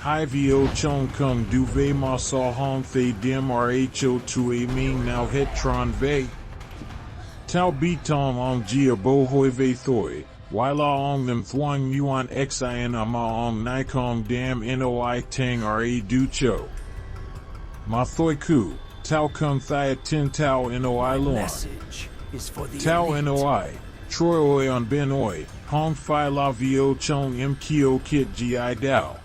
Hai vo chong kung du ve ma sa hong thay dim rho tu a ming now hetron ve. Tao bitong ong gia bo hoi ve thoi, wila ong them thuang yuan xin ama ong nikong dam noi tang ra du cho. Ma thoi ku, tao kung thia tin tao noi luan. Message is for the Tao elite. noi, troi oi on ben oi, hong fi la vo chong m kio kit gi dao.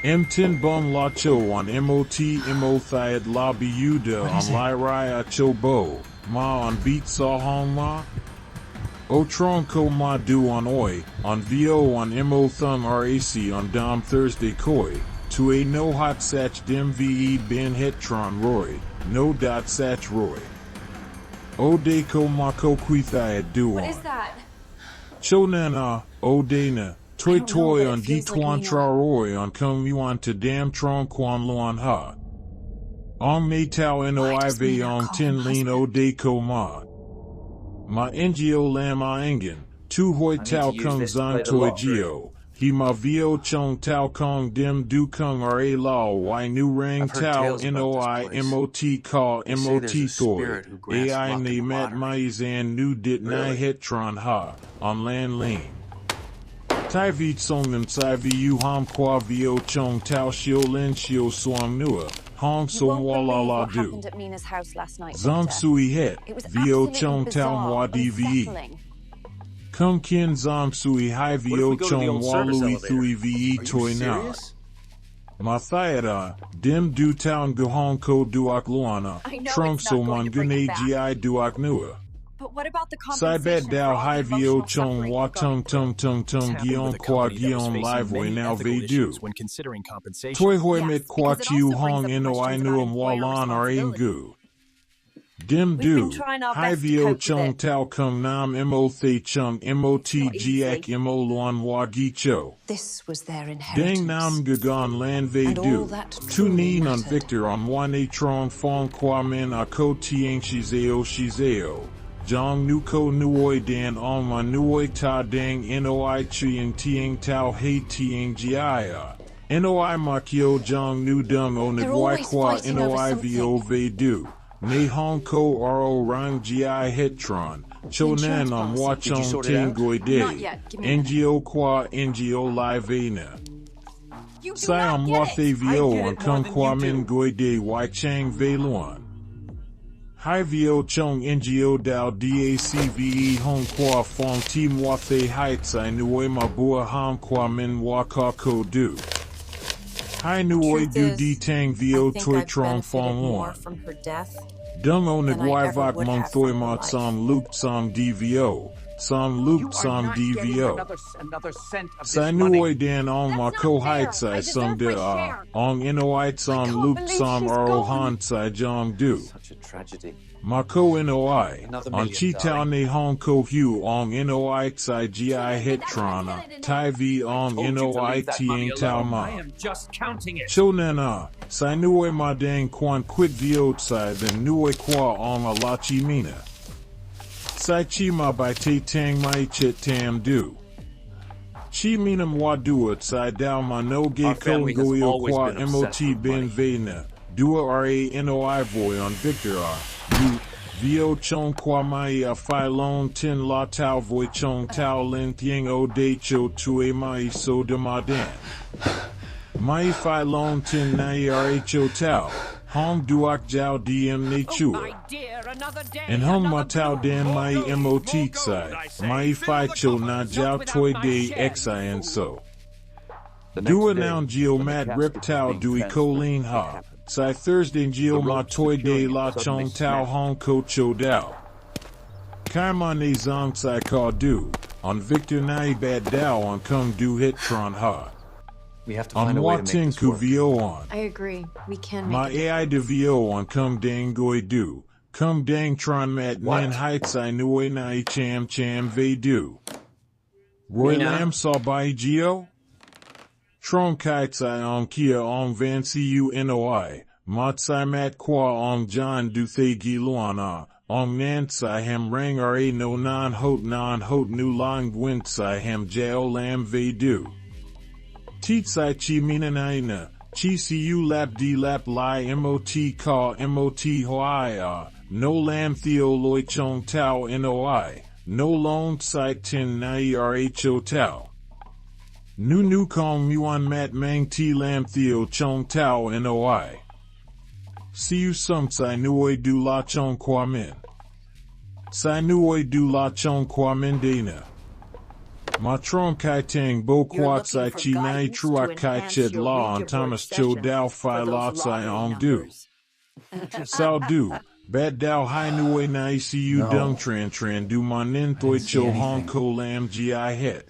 M10 bon la cho on mot mo thiad la biuda on lai raya cho bo, ma on beat sa hong ma. O tron ko ma du on oi, on vo on mo thung rac on dom Thursday koi, to a no hot sach dim ve ben hetron roy, no dot sach roy. O de ko ma ko qui thiad du What on. is that? Cho nana, o dana. Toi don't know, toi but on it di feels like tuan Mina. tra roi on kung yuan to dam tron quan luan ha. Ong me tau noi does ve Mina ong call tin him lean o de ko ma. Ma ngio lam a engen, tu hoi need tau to use kung this to zang play the toi lottery. geo. He ma vio chong tau kong dim du kung ra lao y nu rang I've heard tau tales about noi this place. mot ka They say mot there's a thoi. spirit who grants Ai luck ne in the mat lottery. maizan nu dit nai Really? hetron ha, on lan lane. Tai vit song them sai vu ham qua vio chong tao shio lin shio swang nua, hong You som won't wa la believe la what du. happened at Mina's house last night, Zong Victor. sui het, It was vio absolutely chong tao bizarre, mwa dve. unsettling. Kung kien zom sui hai What if vio we go to the chong old wa service lui elevator? thui ve Are you toi na. serious? Ma thayada, dim du town guhong ko duak luana, I know trong it's not so going mon to bring gune it back. gi duak nua. But what about the Sai compensation bet for dao all hai the vio emotional chong suffering wa you're going tung tung tung Happened gion with a qua company that was gion facing live way many now ethical ve do. issues when considering compensation. Toi hoi Yes, mit qua because it chiu also brings hong up ino I questions nuam about employer walan ar responsibility. ingu. Dim We've been du, trying our hai best to vio cope with chong it. tao kung nam mo thay chung mot not easy. giak mo luan wa gi cho. This was their inheritance. Dang nam gagon lan ve And all du. that Tu truly nin on mattered. Victor on wane trong fong qua men a ko tiang shizeo shizeo. Jong nu ko nuoi dan on ma nuoi ta dang noi chiang tiang tao hei tiang gia. Noi ma kyo jong nu dung o They're nagwai always qua fighting over noi vo something. ve du. Ne hong ko ro rang gi hetron. Cho Insurance nan on policy. wa Did you chong sort it ting out? goi Not day. yet. Give me a minute. Ngo qua ngo live na. You do Siam not wa get thay it. vio I get on it kung more than qua you min do. goi de wai chang ve luan. Hai vio chong ngo dao dacve hong qua fong ti moi thay heights I nuoi ma bua ham qua min wa ka ko du. Hai nuoi Truth du is, di tang I vio think toi I've trong benefited fong more luan. from her death. Dung o than I nagwai ever vak would mong have thoi from her mat life. som luke som dvo. Som You luke are som not getting dvo. another cent of Sai this money. nuoi dan on ma That's ko not fair. heights I I som deserve de my share. ong inoit som can't luke believe som she's ro gone. han sai jong du. Such a tragedy. Mako NOI, Another on million, Chi Tao darling. Ne Hong Ko Hu Ong NOI Xai Gi That's Hetrana, not it Tai V Ong told you to NOI leave that money Tiang Tao alone. Ma. I am just counting it. Cho Nana, Sai Nue Ma Dang Quan Quit Vio Tsai Then Nue Qua Ong A La Chi Mina. Sai Chi Ma Bai Te Tang Mai Chit Tam Du. Chi Minam Wa Dua Tsai Dao Ma No Ge Our Ko family has Goyo always Qua been obsessed MOT with Ben money. Vena. Dua RA NOI Voy on Victor R. Du. Vio chong qua mai a fai long tin la tao voi chong tao lin tieng o de cho tue mai so de ma dan. Mai fai long tin nai rho tao, hong duak jiao diem ne chua. And hong ma tao dan mai mot sai, mai fai cho na jiao toi de xi and so. Dua noun geo mat rip tao dui ko lin ha. Sai Thursday Geo Ma Toi De La Chong Tao Hong Ko Cho Dao. Kaima Ne Zong Sai Ka Du. On Victor Nai Bad Dao on Kung Du Hit Tron Ha. We have to On find a way Wa to make Ting this Ku work. Vio on. I agree. We can Ma make it. AI De Vio on Kung Dang Goi Du. Kung Dang Tron Mat Nan Heights I Nui Nai Cham Cham Ve Du. Roy Mina? Lam Saw Bai Geo? Tron Kites I on Kia on Van Cu Noi. Mat Sai Mat Qua on John Du Thay Gi Luana. On Nan Sai Ham Rang Ra No Non Hot Nu Lang Wint Sai Ham Jao Lam Ve Du. Titsai chi mina naina, chi siu lap di lap li mot ka mot hoia, no lam theo loi chong tau noi, no long sai tin nai rho tau. Nu kong muon mat mang ti lam theo chong tau noi. Siu sum sai nuoi du la chong kwa min. Sai nuoi du la chong kwa min dana. Ma trong kai tang bo kwat sai chi nai truak kai ched la on Thomas cho dao fi la sai ong du. Sao du, bat dao hai nuoi nai siu dung tran du ma nin thoi cho hong ko lam gi het.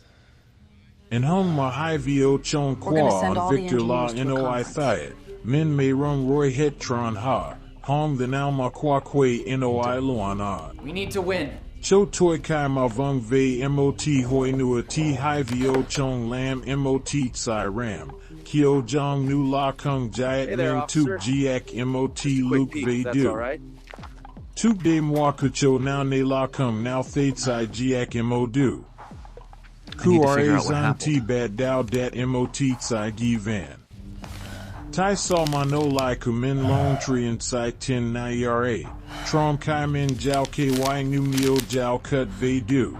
And hong ma hai vo chong kwa on Victor la noi thiet. Min me rung roy het tron ha, hong the now ma kwa kwe noi luan a. We need to win. Cho toi kai ma vung ve mot hoi nua ti hai vo chong lam mot tsai ram, kyo jong nu la kung jiat min tuk jiak mot luke ve du. Tuk de moi kucho now ne la kung now thay tsai jiak mo du. Ku ra zan ti bad dao dat mot tsai gi van. Tai saw ma no lai ku min long tree inside tin na ra, trom kai min jiao ky nu mio jiao cut ve du.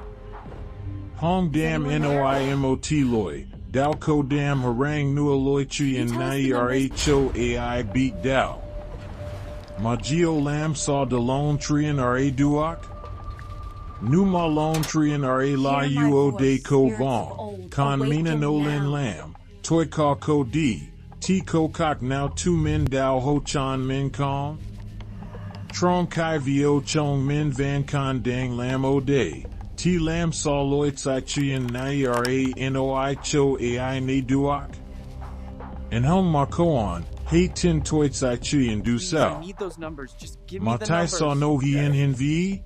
Hong dam noi mot loi, dao ko dam harang nua loi chi in na ra cho ai beat dao. Ma geo lam saw de long tree in ra duak? Nu ma long tree in ra la uo de ko vong, con mina no lin lam, toi ka ko di. Ti ko kok now tu min dao ho chan min kong. Trong kai vo chong min van con dang lam o day. Ti lam saw loi tsai chi in nai ra noi cho ai ne duak. And hong ma koan, hey tin toi tsai chi in du sao. I need those numbers. Just give me Ma the tai numbers. saw no hi in hin vi?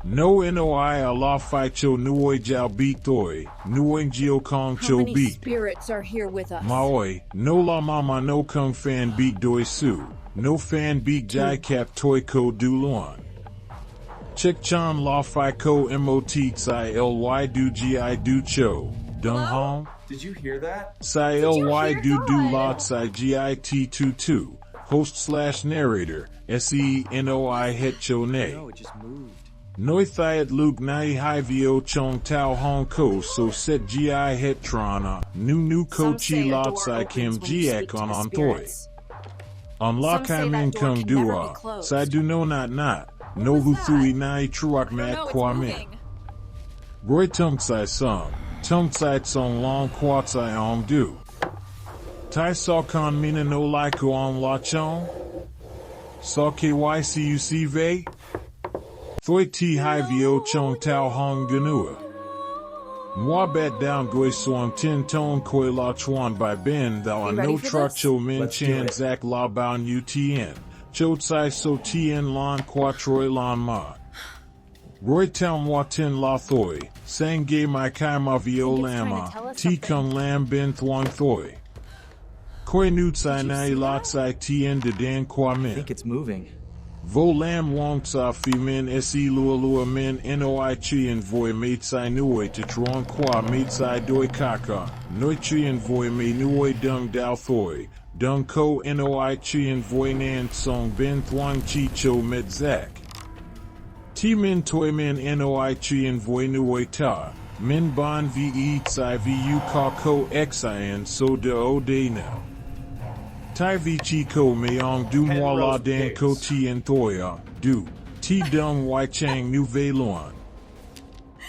No noi a la fi cho nuoi jiao beat toi, nuoi geo kong cho beat. spirits are here with us? Maoi, no la mama no kung fan beat doi su, no fan beat jai cap toi ko du luan. Chek chan la fi ko mot tsai ly du gi du cho, dung hong. Did you hear that? Sai ly du la tsai git 22, host / narrator, senoi het cho ne. No, it just moved. Noi thiet luke nai hai vo chong tau hong ko so set gi het trana, nu ko chi la tsai kim giak on thoi. On la kai min kung dua, sai du no not, no hu thui nai truak mat kwa min. Roy tung sai sung, tung sai tsong long kwa tsai ong du. Tai saw con mina no lai ko on la chong? Saw kycuc ve? Thoi ti hai vo chong tau hong ganua. Moi bat down goi suang tin tone koi la chuan by ben thou on no truck cho min chan zak la baon utn. Cho tsai so tien lon quatroi lon ma. Roy tau moi tin la thoi, sang gay my kai ma vio lama, ti kung lam ben thuang thoi. Koi nu tsai nai la tsai tien de dan kwa min. I think it's moving. Vo lam wong tsa fi min se lua min noi chi en voi mei tsai nuoi te truong qua mei tsai doi kaka, noi chi en voi mei nuoi dung dao thoi, dung ko noi chi en voi nan song ben thuang chi cho med zak. Ti min toi min noi chi en voi nuoi ta, min bon ve tsai vu ka ko xin so de o de now. Tai vi chi ko meong du moi la dan ko ti en thoya, du, ti dung wai chang nu ve luan.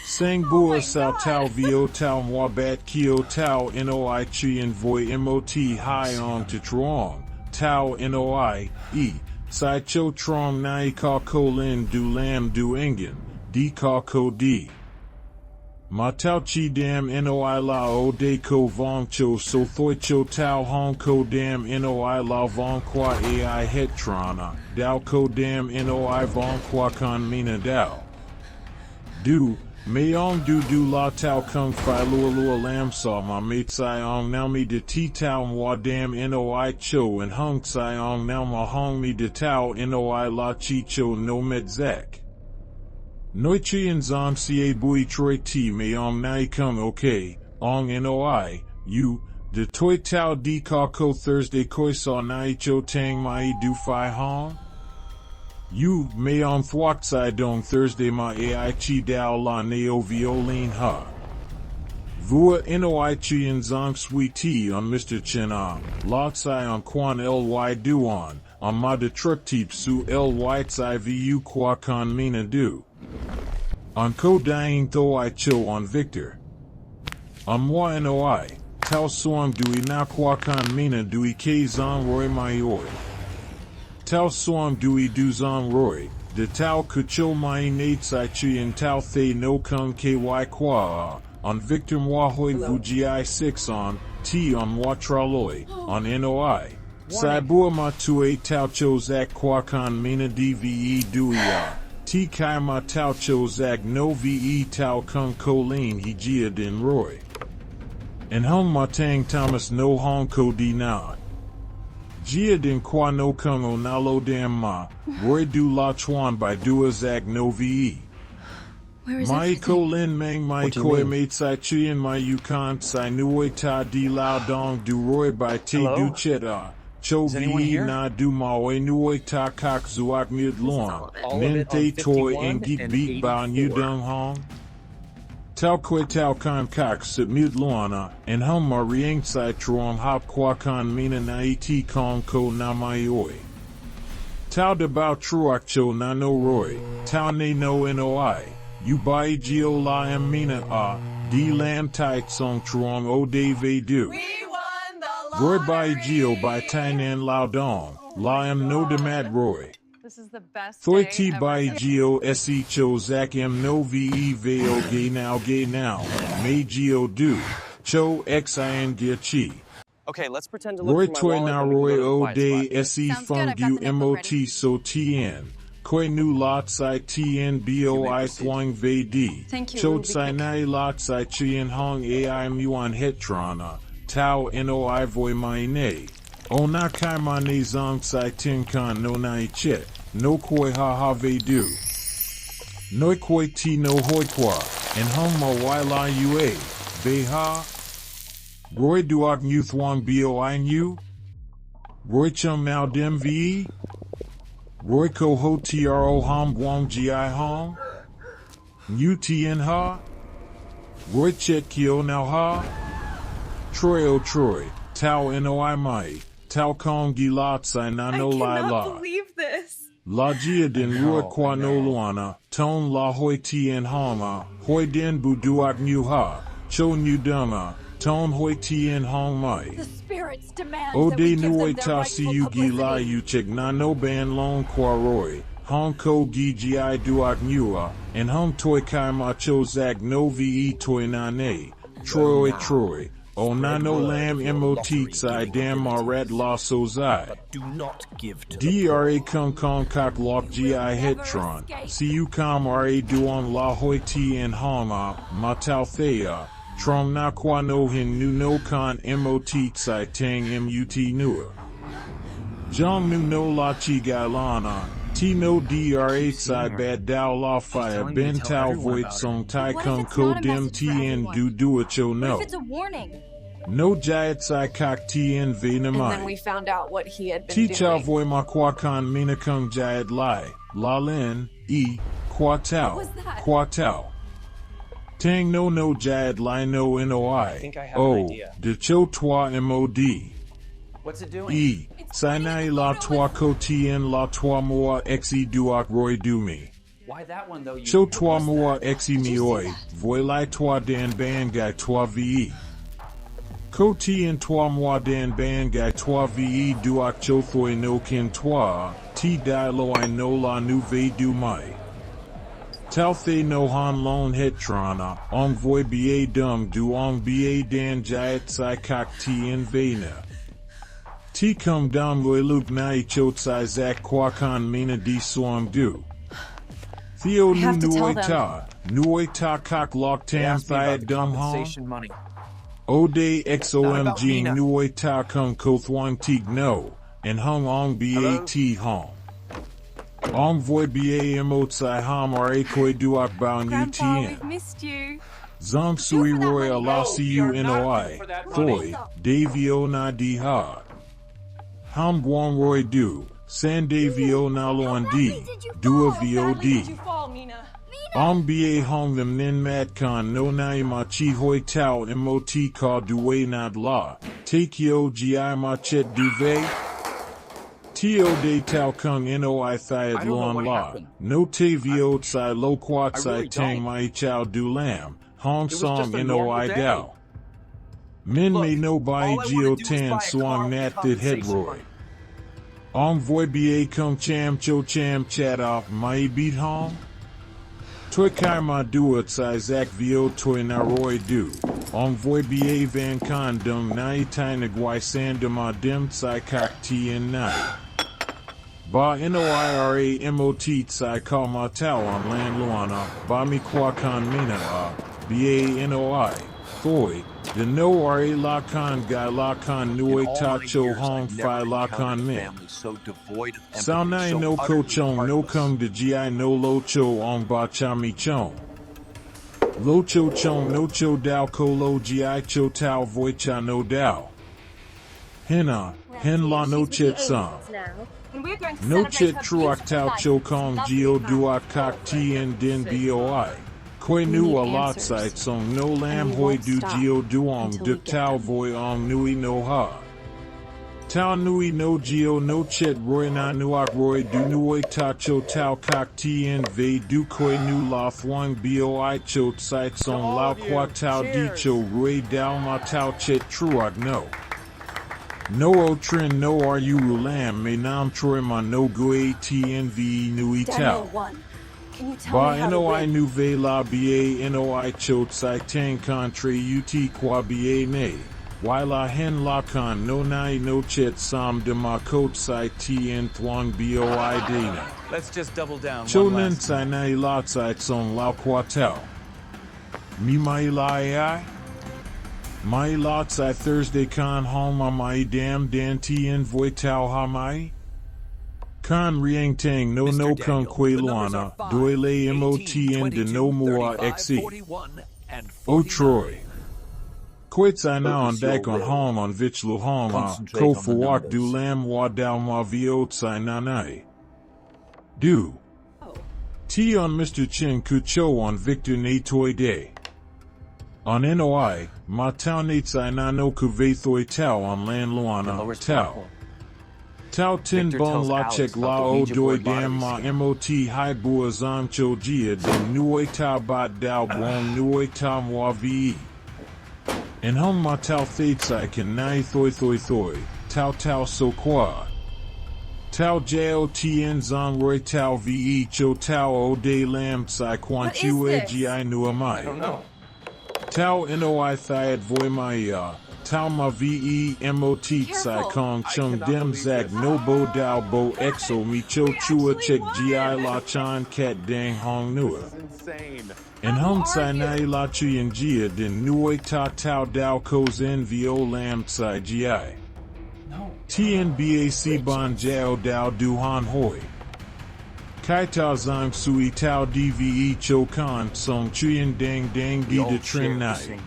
Sang bua sao tau vio tau moi bat kio tau noi chi en voi mot hai on te truong, tau noi, sai cho trong nai ka ko lin du lam du engen, di ka ko di. Ma tau chi dam noi la o de ko vong cho so thoi cho tau hong ko dam noi la vong qua ai het trana, dao ko dam noi vong qua con mina dao. Du, meong du la tau kung fi lua lam sa ma me tsai ong now me de ti tau mwa dam noi cho and hung tsai ong now ma hong me de tau noi la chi cho no met zak. Noi chi en zon ca bui troi ti me ong nai kung okay, ong noi, you, De toi tao di ka ko Thursday koi sa nai cho tang mai du fi hong? You may on thwak sai dong Thursday ma ai chi dao la neo violin ha. Vua noi chi en zong sui ti on Mr. Chen a, lot sai on quan ly duan, on ma de truck tip su ly tsai vu qua con mina du. On ko dying tho I cho on Victor. On moi noi, tao soam dui na qua con mina dui ke zong roy mai oi. Tao soam dui du zong roy, de tao kucho mai nate sai chi en tao thay no kung ky qua on Victor moi hoi vugi 6 on, t on moi traloi, on noi. Sai bua ma tue tao cho zak qua con mina dve duia. T kai ma tao cho zak no ve tao kung colin he jia din roy. And hong ma tang Thomas no hong ko di na. Jia din qua no kung o nalo dam ma, roy du la chuan by dua zak no ve. Where is Mai everything? ko lin meng mai What do you koi mean? mate sai chien mai yukon sai nuoi ta di lao dong du roy by te Hello? du chet a. Cho Is anyone vi here? na du maoi nuoi ta kak zuak mid luan. All of Min it te on toi 51 en git and beat ba nu 84. dung hong. Tao koi tao kan kak sit mid luana, and hum ma rieng sai truong hop kwa kan mina na iti kong ko na mai oi. Tao de bao truak cho na no roy, tao ne no noi. You bai geo la em mina a, di lam tai song truong o de ve du. Roy bai geo by tainan lao dong, la em no de mad roy. This is the best Thoi day ti ever. bai geo se cho zak em no ve veo gay now, may geo do, cho xin gia chi. Okay, let's pretend to look Roy for my toi wallet na and we roy can go to the o quiet de spot. se Sounds good, fung I've got du the notebook mot ready. so tien. Koi nu lot sai tien boi thuang ve di. Thank you, Chot Ruby sai Cake. nai lot sai chien hong ai muan hetrana. Tao noi voi mai ne. O na kai ma ne zong sai tin kan no nai chet. No koi ha ha ve du. Noi koi ti no hoi qua. And hong ma wai la ua. Ve ha. Roy duok mu thuang boi nu. Roy chum mao dim ve. Roy ko ho tro ham wong gi hong. Mu tien ha. Roy chet kio now ha. Troy o Troy, tao noi mai, tao kong gi lot sai na no lai la. believe this. La gia din rua qua no luana, ton la hoi tien hama, hoi din bu duak nu ha, cho nu dunga, ton hoi tien hong mai. The spirits demand O that de we give them nuoi their ta si rightful yu gi la publicity. yu chik na no ban long qua roy, hong ko gi gi duak nua, and hong toi kai ma cho zag no ve toi na ne, Troy Troy. O na no lam mot sai dam ma red la so zai. Do not give to Dra kung kong kak lok gi hetron. Si u kam ra duon la hoi ti en hama, ma tau thea. Trong na qua no hin nu no kan mot sai tang mut nua. Jong nu no la chi gai lana. Ti no dra sai bad dao la fire telling me ben to tell tau everyone voit about it. song tai What if kung it's ko not a dim message for tien everyone? du duacho What no. if it's a warning? No jayat sai kak tien ve na And mai. then we found out what he had been Ti doing. chow voi ma kwa kan mina kung jayat lai, la lin, e, kwa tau, was that? kwa tau. Tang no jayat lai no noi. think I have an Oh, idea. de cho toi mod. What's it doing? E, sinai la toi ko tien la toi moa exi duak roy du mi. Why that one though? You Cho toi moa exi mioi, voi lai toi dan ban gai toi ve. Ko tien toi moi dan ban gai toi ve duak cho thoi no kin toi, ti dai lo I no la nu ve du mai. Tao the no han lon hetrana, ong voi ba dum du ong ba dan jayat sai kak tien vena. Ti kum dam loi luke nai chot sai zak kwa kan mina di suam du. Theo I have to tell them. nuoi ta kak lok They tam asked me about thai the dum hong. compensation money. O de Not xomg about Mina. nuoi ta kung ko thuang tig no, and hung ong bat hong. Ong voi ba emot sai ham ra koi duak bao nu Grandpa, tien. we've missed you. Zong sui roy ala cu noi, thoi, davio na di ha. Ham guan roy du, san davio na luan di, dua vod. Ba hong them nin mat kan no nai ma chi hoi tau mot ka duwe nad la, takio gi ma chet duve. Tio de tau kung noi thiad luan la, no te vio tsai lo quat tsai tang mai chow du lam, hong song noi dao. Min me no bai geo tan suang nat that head roy. Ong voi ba kung cham cho cham chat off mai beat hong? Toi kai ma dua tsai zak vio toi na roy du. Ong voi ba van con dung nai tai nagwai sandama dim tsai kak tien nai. Ba noira mot tsai ka ma tau on lan luana, ba mi kwa kan mina ba noi, thoi, the no ra la kan gai la kan nui ta cho hong fi la kan min. Sao nai no ko chong no kung de gi no lo cho ong ba cha mi chong. Lo cho chong no cho dao ko lo gi cho tau voi cha no dao. Hen la no chit sam. No chit truak tau cho kong geo duak kak tien din boi. Koi nu a lot site song no lam hoi du geo duong duk tau voi ong nui no ha. Tau nui no geo no chit roy na nuak roy du nuoi ta cho tau kak tien ve du koi nu la thuang boi cho site song lao kwa tau di cho roy dao ma tau chit truak no. No o trin no ru lam me nam troy ma no gui tnv nui tau. Ba noi nu ve la ba noi chot sai tang contre ut qua ba ne. Wai la hen la kan no nai no chet sam de ma kot sai tien thuang boi dana. Let's just double down. Cho nen sai nai la sai song lao qua tau. Mi mai la ai? Mai lots I Thursday con home on my damn dan tien voi tau ha mai? Con riang tang no no kung kwe luana, doi le motn de no mua xe. O Troy. Quits I now on dak on home on vich lu hong ko fuak du lam wa dao ma viot sai nanai. Du. T on Mr. Chin Kucho on Victor na toi day. On NOI, ma tau natsai na no kuve thoi tau on lan luana, tau. Tau tin bon la chek la o doi dam ma mot hai bua zam cho jia den nuoi tau bat dao bon nuoi tau mwa vi. En hong ma tau thatsai kan nai thoi, tau so qua. Tau jao tien zang roi tau ve cho tau o de lam sai quan chu e gi nu amai. I don't know. Tau noi thiad voi maya, tau ma ve mot sai kong chung dem zag no bo dao bo exo mi cho chua chek gi la chan kat dang hong nua. En hong sai nai la chuyen gia din nuoi ta tau dao ko zen vio lam sai gi. Tien bac ban jao dao du han hoi. Kai ta zang sui tau dve cho kan song chuyen dang di de trin nai.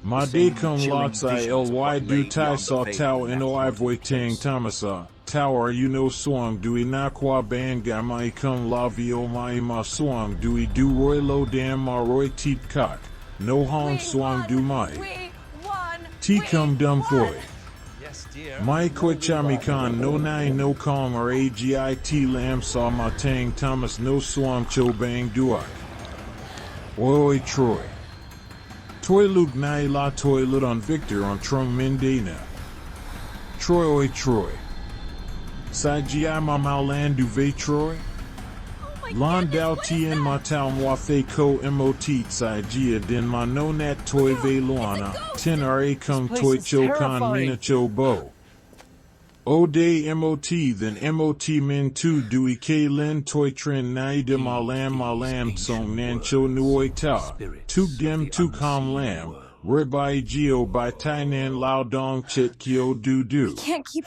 Ma de kong lots I ly du tai sa tau noi voi tang tamasa, tau are you no swang dui na qua ban ga mai kong la vio mai ma swang dui du roi lo dam ma roi teep kak, no hong swang du mai. Ti kum dum thoi. Mai koi chami kan no nai no kong or agit lam sa ma tang Thomas no swam cho bang duak. Oi Troy. Toi luk nai la toi lut on Victor on trong min dana. Troy oi Troy. Sai gi ma mau lan du ve Troy? Lan dao tien ma tau mwa fe ko mot sai gia din ma no nat toi ve luana, tin ra kung toi cho kan mina cho bo. O de mot then mot min tu dui ke len toi trin nai de ma lam song nan cho nuoi ta, tu dem tu kam lam, Rebai geo by Tainan Lao Dong Chit Kyo Du Du.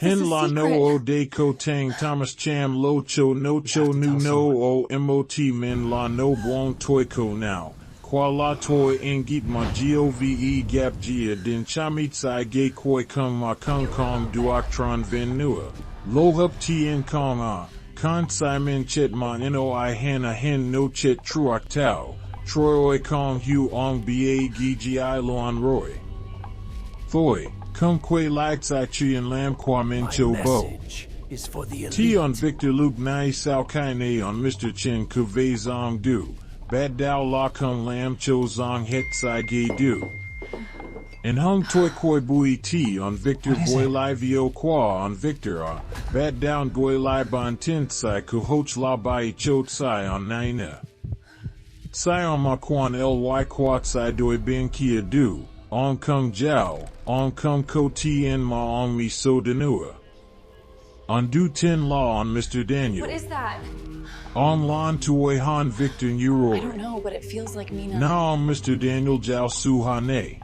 Hen La No O De Ko Tang Thomas Cham Lo Cho No Cho Nu No O Mot Min La No Buong Toi Ko Now. kwa la toi ingit ma gove gap gia din chamit sai gay koi kung ma kung kong duok tron ven nua. Lo hup tien kong a, kan simon chet mon noi han a hen no chet truok tau, troi kong hu ong ba gi luan roy. Thoi, kung kwe like sai chien lam kwa min cho bo. Is for the elite. T on Victor Luke Nai Sao Kai Ne on Mr. Chen Kuve Zong Du. Bad Dao La Kung Lam Cho Zong Het Sai Gay Du. And Hung Toi Koi Bui T on Victor Goi Lai Vio Kwa on Victor A. Bad Down Goi Lai Ban Tin Sai Ku Hoch La Bai Cho Tsai on Naina. Sai on Ma Quan Ly Kwat Sai Doi Ben Kia Du. On Kung Jiao. On Kung Ko Tien Ma On Mi So Denua. On Du Tin Law on Mr. Daniel. What is that? On Lon Tuoi Han Victor I don't Nuroi. know, but it feels like Mina. Now on Mr. Daniel Jiao Su Hane.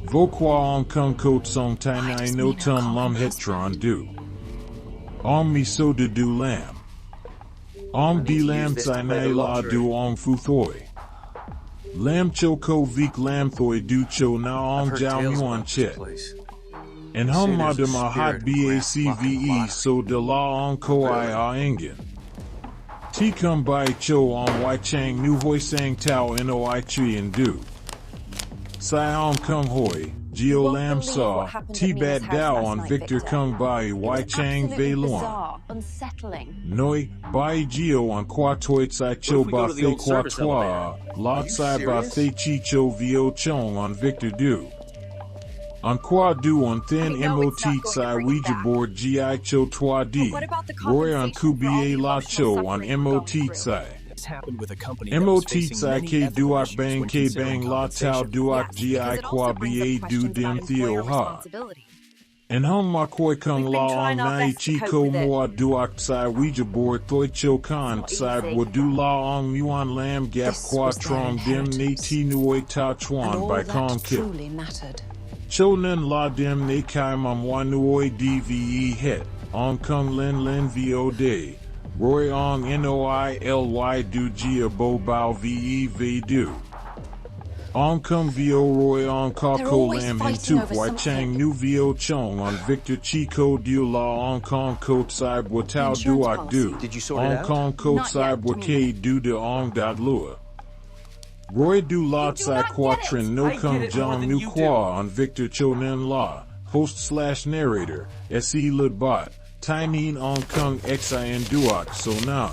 Vokwa on Kung Kot Song Tai Nai No Tum Lum Hetron Du. On Mi So De Du Lam. On Di Lam Tsai Nai La Du Ong Fu Thoi. Lam Cho Ko Vik Lam Thoi Du Cho Na Ong Jiao Muan Chet. And hum ma de ma hot bacve so de la on ko I a ingen. Ti kum bai cho on wai chang nu hoi sang tau noi chi and du. Sai on kung hoi, geo lam saw, ti bat dao on Victor kung bai wai chang vei luan. Unsettling. Noi, bai geo on qua toi tsai cho ba fe qua toi, la tsai ba fe chi cho vio chong on Victor du. On qua du on thin mot tsai Ouija board gi cho toi di. Roy on kubie la cho on mot tsai. This happened with a company that was Mot facing tsai many k ethical duok issues bang when k considering bang la tau compensation. duok gi qua ba du dim theo ha. And hum ma koi kung We've been la trying on our nai best to chi cope ko with it. moa duok tsai Ouija board thoi cho kan tsai easy. wo du la ong muan lam gap This qua was their trong dim ne inheritance. ti nuoi ta And chuan all by that kong kip. truly mattered. Cho nen la dem ne kai mam wa nuoi dve het. On kung len len vo day. Roy ong noi ly du gia bo bao ve du. On kung vo roy on ka They're ko always lam hin fighting tu over wai something. chang nu vo chong on Victor chi ko du la on kong ko tsai bo tau Insurance duak du. policy. Did you sort it On out? kong ko Not tsai yet, bo give me a ke minute. du de ong dat lua. Roy du la tsai quatrin no I kung get it more jong than nu you qua on Victor cho nen la. Host/narrator, se Ludbot, Tyneen Ong Kung Xin Duok So Na.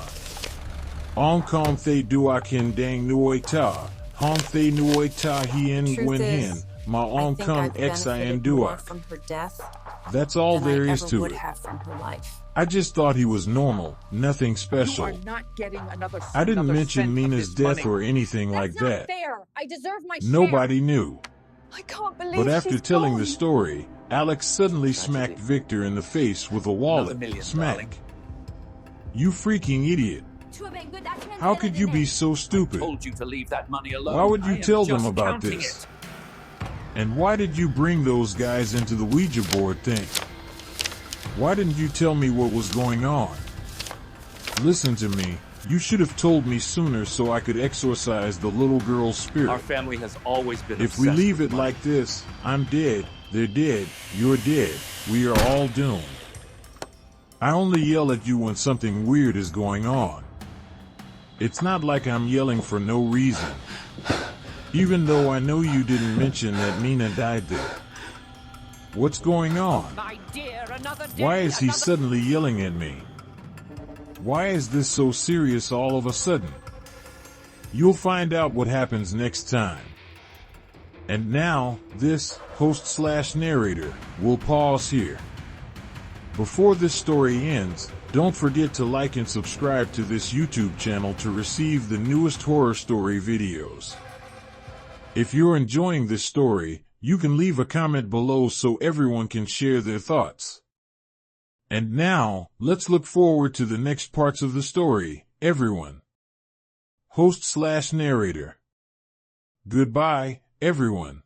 Ong Kong Thay Duok Hin Dang Nuoi Ta, Hong Thay Nuoi Ta Hien Truth Nguyen is, Hin, Ma I Ong think Kung I've Xin benefited more Duok. from her death That's all than there I is ever to would it. have from her life. I just thought he was normal, nothing special. You are not getting another I didn't another mention cent of Mina's this death money. or anything like That's not that. fair. I deserve my share. Nobody knew. I can't believe But after she's telling gone. the story, Alex suddenly smacked Victor in the face with a wallet. Another million, Smack. darling. You freaking idiot. How could you be so stupid? Told you to leave that money alone. Why would I you am tell them just about counting this? it. And why did you bring those guys into the Ouija board thing? Why didn't you tell me what was going on? Listen to me. You should have told me sooner so I could exorcise the little girl's spirit. Our family has always been If we obsessed leave with it money. like this, I'm dead, they're dead, you're dead, we are all doomed. I only yell at you when something weird is going on. It's not like I'm yelling for no reason. Even though I know you didn't mention that Mina died there. What's going on? My dear, another day, Why is he another- suddenly yelling at me? Why is this so serious all of a sudden? You'll find out what happens next time. And now, this host/narrator will pause here. Before this story ends, don't forget to like and subscribe to this YouTube channel to receive the newest horror story videos. If you're enjoying this story, you can leave a comment below so everyone can share their thoughts. And now, let's look forward to the next parts of the story, everyone. Host/narrator. Goodbye, everyone.